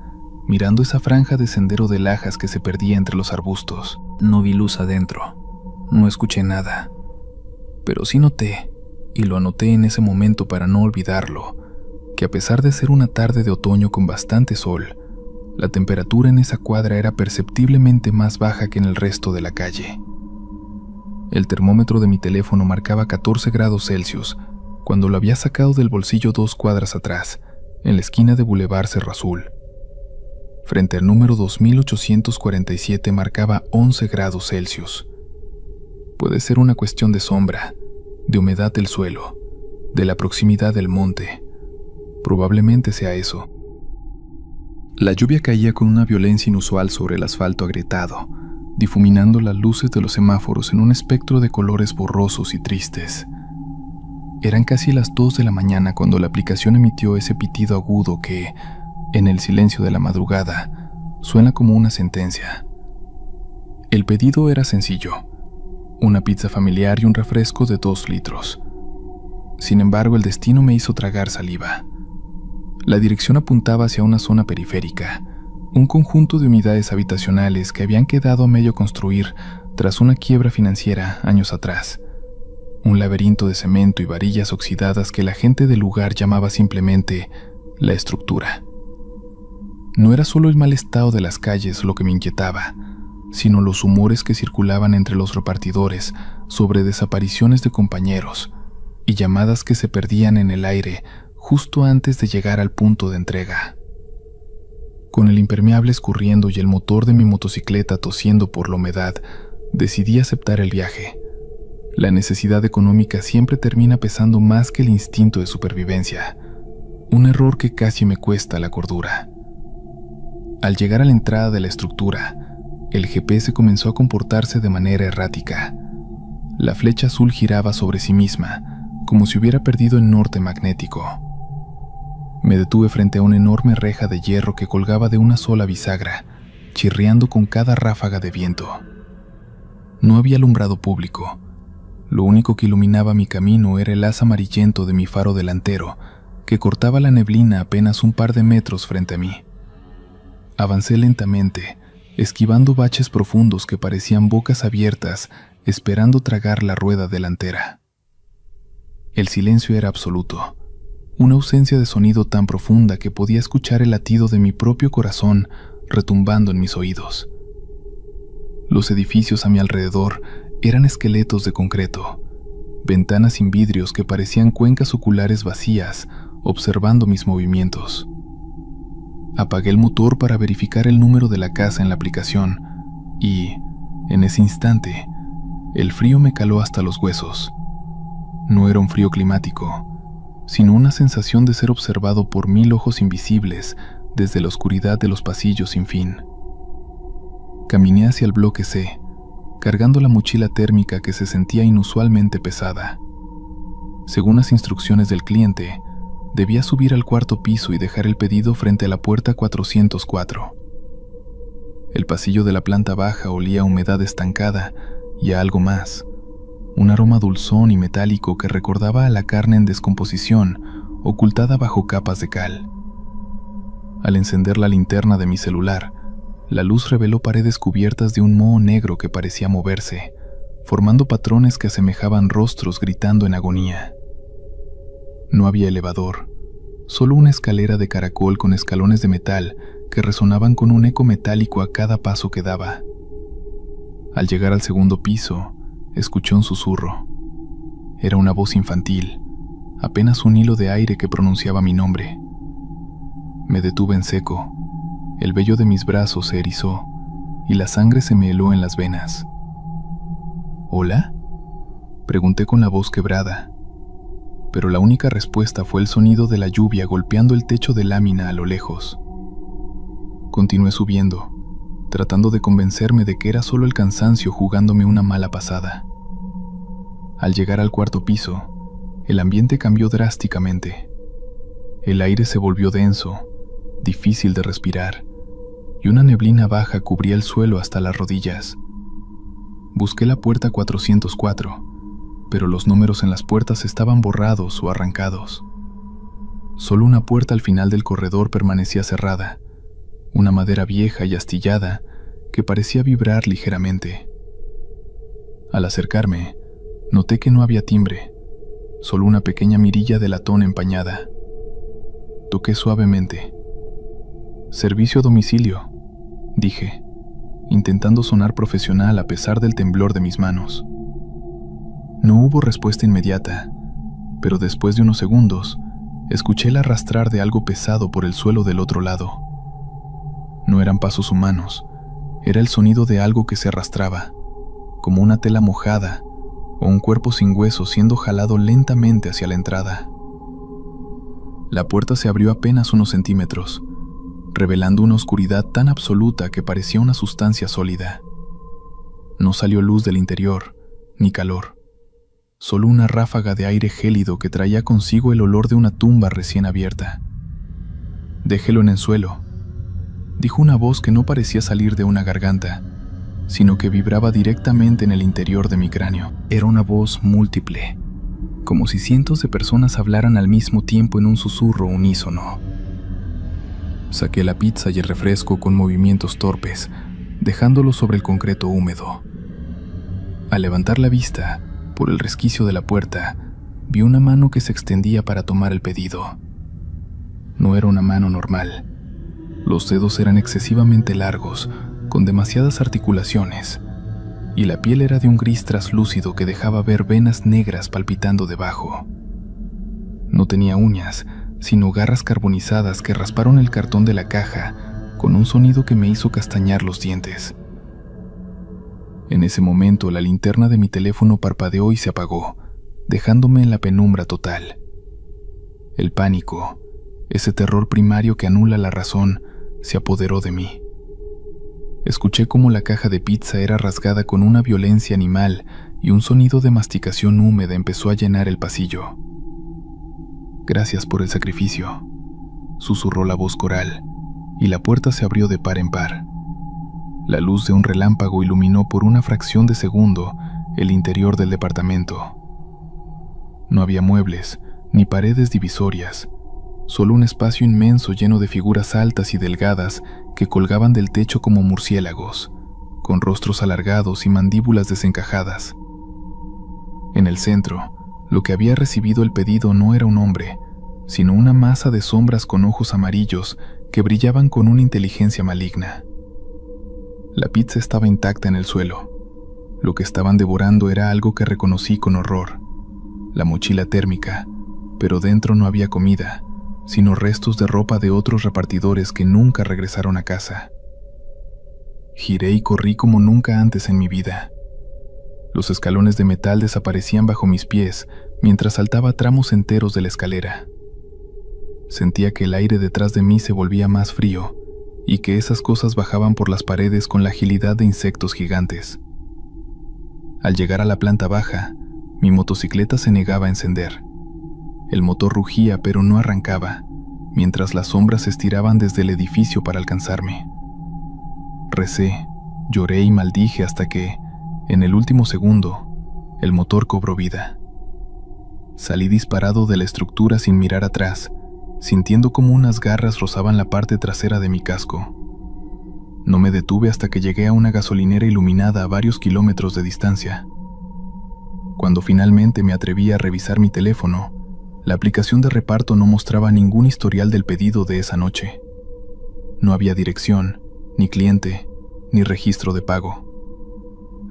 mirando esa franja de sendero de lajas que se perdía entre los arbustos. No vi luz adentro, no escuché nada, pero sí noté, y lo anoté en ese momento para no olvidarlo, que a pesar de ser una tarde de otoño con bastante sol, la temperatura en esa cuadra era perceptiblemente más baja que en el resto de la calle. El termómetro de mi teléfono marcaba 14 grados Celsius cuando lo había sacado del bolsillo 2 cuadras atrás, en la esquina de Boulevard Cerro Azul. Frente al número 2847 marcaba 11 grados Celsius. Puede ser una cuestión de sombra, de humedad del suelo, de la proximidad del monte. Probablemente sea eso. La lluvia caía con una violencia inusual sobre el asfalto agrietado, difuminando las luces de los semáforos en un espectro de colores borrosos y tristes. Eran casi las 2 de la mañana cuando la aplicación emitió ese pitido agudo que, en el silencio de la madrugada, suena como una sentencia. El pedido era sencillo: una pizza familiar y un refresco de 2 litros. Sin embargo, el destino me hizo tragar saliva. La dirección apuntaba hacia una zona periférica, un conjunto de unidades habitacionales que habían quedado a medio construir tras una quiebra financiera años atrás. Un laberinto de cemento y varillas oxidadas que la gente del lugar llamaba simplemente la estructura. No era solo el mal estado de las calles lo que me inquietaba, sino los rumores que circulaban entre los repartidores sobre desapariciones de compañeros y llamadas que se perdían en el aire justo antes de llegar al punto de entrega. Con el impermeable escurriendo y el motor de mi motocicleta tosiendo por la humedad, decidí aceptar el viaje. La necesidad económica siempre termina pesando más que el instinto de supervivencia, un error que casi me cuesta la cordura. Al llegar a la entrada de la estructura, el GPS comenzó a comportarse de manera errática. La flecha azul giraba sobre sí misma, como si hubiera perdido el norte magnético. Me detuve frente a una enorme reja de hierro que colgaba de una sola bisagra, chirriando con cada ráfaga de viento. No había alumbrado público. Lo único que iluminaba mi camino era el haz amarillento de mi faro delantero, que cortaba la neblina apenas un par de metros frente a mí. Avancé lentamente, esquivando baches profundos que parecían bocas abiertas, esperando tragar la rueda delantera. El silencio era absoluto, una ausencia de sonido tan profunda que podía escuchar el latido de mi propio corazón retumbando en mis oídos. Los edificios a mi alrededor eran esqueletos de concreto, ventanas sin vidrios que parecían cuencas oculares vacías, observando mis movimientos. Apagué el motor para verificar el número de la casa en la aplicación y, en ese instante, el frío me caló hasta los huesos. No era un frío climático, sino una sensación de ser observado por 1000 ojos invisibles desde la oscuridad de los pasillos sin fin. Caminé hacia el bloque C, cargando la mochila térmica que se sentía inusualmente pesada. Según las instrucciones del cliente, debía subir al 4º piso y dejar el pedido frente a la puerta 404. El pasillo de la planta baja olía a humedad estancada y a algo más, un aroma dulzón y metálico que recordaba a la carne en descomposición ocultada bajo capas de cal. Al encender la linterna de mi celular, la luz reveló paredes cubiertas de un moho negro que parecía moverse, formando patrones que asemejaban rostros gritando en agonía. No había elevador, solo una escalera de caracol con escalones de metal que resonaban con un eco metálico a cada paso que daba. Al llegar al 2º piso, escuché un susurro. Era una voz infantil, apenas un hilo de aire que pronunciaba mi nombre. Me detuve en seco. El vello de mis brazos se erizó y la sangre se me heló en las venas. ¿Hola?, pregunté con la voz quebrada, pero la única respuesta fue el sonido de la lluvia golpeando el techo de lámina a lo lejos. Continué subiendo, tratando de convencerme de que era solo el cansancio jugándome una mala pasada. Al llegar al 4º piso, el ambiente cambió drásticamente. El aire se volvió denso, difícil de respirar, y una neblina baja cubría el suelo hasta las rodillas. Busqué la puerta 404, pero los números en las puertas estaban borrados o arrancados. Solo una puerta al final del corredor permanecía cerrada, una madera vieja y astillada que parecía vibrar ligeramente. Al acercarme, noté que no había timbre, solo una pequeña mirilla de latón empañada. Toqué suavemente. «Servicio a domicilio», dije, intentando sonar profesional a pesar del temblor de mis manos. No hubo respuesta inmediata, pero después de unos segundos, escuché el arrastrar de algo pesado por el suelo del otro lado. No eran pasos humanos, era el sonido de algo que se arrastraba, como una tela mojada o un cuerpo sin hueso siendo jalado lentamente hacia la entrada. La puerta se abrió apenas unos centímetros, revelando una oscuridad tan absoluta que parecía una sustancia sólida. No salió luz del interior, ni calor, solo una ráfaga de aire gélido que traía consigo el olor de una tumba recién abierta. «Déjelo en el suelo», dijo una voz que no parecía salir de una garganta, sino que vibraba directamente en el interior de mi cráneo. Era una voz múltiple, como si cientos de personas hablaran al mismo tiempo en un susurro unísono. Saqué la pizza y el refresco con movimientos torpes, dejándolo sobre el concreto húmedo. Al levantar la vista, por el resquicio de la puerta, vi una mano que se extendía para tomar el pedido. No era una mano normal. Los dedos eran excesivamente largos, con demasiadas articulaciones, y la piel era de un gris traslúcido que dejaba ver venas negras palpitando debajo. No tenía uñas, sino garras carbonizadas que rasparon el cartón de la caja con un sonido que me hizo castañar los dientes. En ese momento, la linterna de mi teléfono parpadeó y se apagó, dejándome en la penumbra total. El pánico, ese terror primario que anula la razón, se apoderó de mí. Escuché cómo la caja de pizza era rasgada con una violencia animal y un sonido de masticación húmeda empezó a llenar el pasillo. «Gracias por el sacrificio», susurró la voz coral, y la puerta se abrió de par en par. La luz de un relámpago iluminó por una fracción de segundo el interior del departamento. No había muebles, ni paredes divisorias, solo un espacio inmenso lleno de figuras altas y delgadas que colgaban del techo como murciélagos, con rostros alargados y mandíbulas desencajadas. En el centro, lo que había recibido el pedido no era un hombre, sino una masa de sombras con ojos amarillos que brillaban con una inteligencia maligna. La pizza estaba intacta en el suelo. Lo que estaban devorando era algo que reconocí con horror: la mochila térmica, pero dentro no había comida, sino restos de ropa de otros repartidores que nunca regresaron a casa. Giré y corrí como nunca antes en mi vida. Los escalones de metal desaparecían bajo mis pies mientras saltaba tramos enteros de la escalera. Sentía que el aire detrás de mí se volvía más frío y que esas cosas bajaban por las paredes con la agilidad de insectos gigantes. Al llegar a la planta baja, mi motocicleta se negaba a encender. El motor rugía pero no arrancaba, mientras las sombras se estiraban desde el edificio para alcanzarme. Recé, lloré y maldije hasta que, en el último segundo, el motor cobró vida. Salí disparado de la estructura sin mirar atrás, sintiendo como unas garras rozaban la parte trasera de mi casco. No me detuve hasta que llegué a una gasolinera iluminada a varios kilómetros de distancia. Cuando finalmente me atreví a revisar mi teléfono, la aplicación de reparto no mostraba ningún historial del pedido de esa noche. No había dirección, ni cliente, ni registro de pago.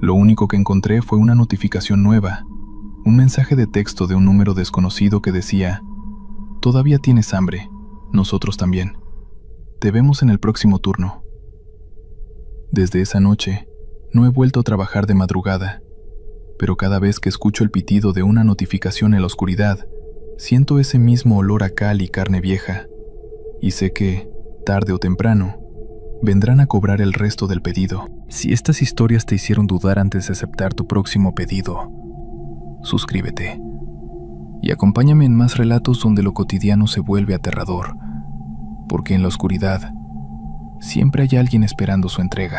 Lo único que encontré fue una notificación nueva, un mensaje de texto de un número desconocido que decía: «Todavía tienes hambre, nosotros también. Te vemos en el próximo turno». Desde esa noche, no he vuelto a trabajar de madrugada, pero cada vez que escucho el pitido de una notificación en la oscuridad, siento ese mismo olor a cal y carne vieja, y sé que, tarde o temprano, vendrán a cobrar el resto del pedido. Si estas historias te hicieron dudar antes de aceptar tu próximo pedido, suscríbete y acompáñame en más relatos donde lo cotidiano se vuelve aterrador, porque en la oscuridad siempre hay alguien esperando su entrega.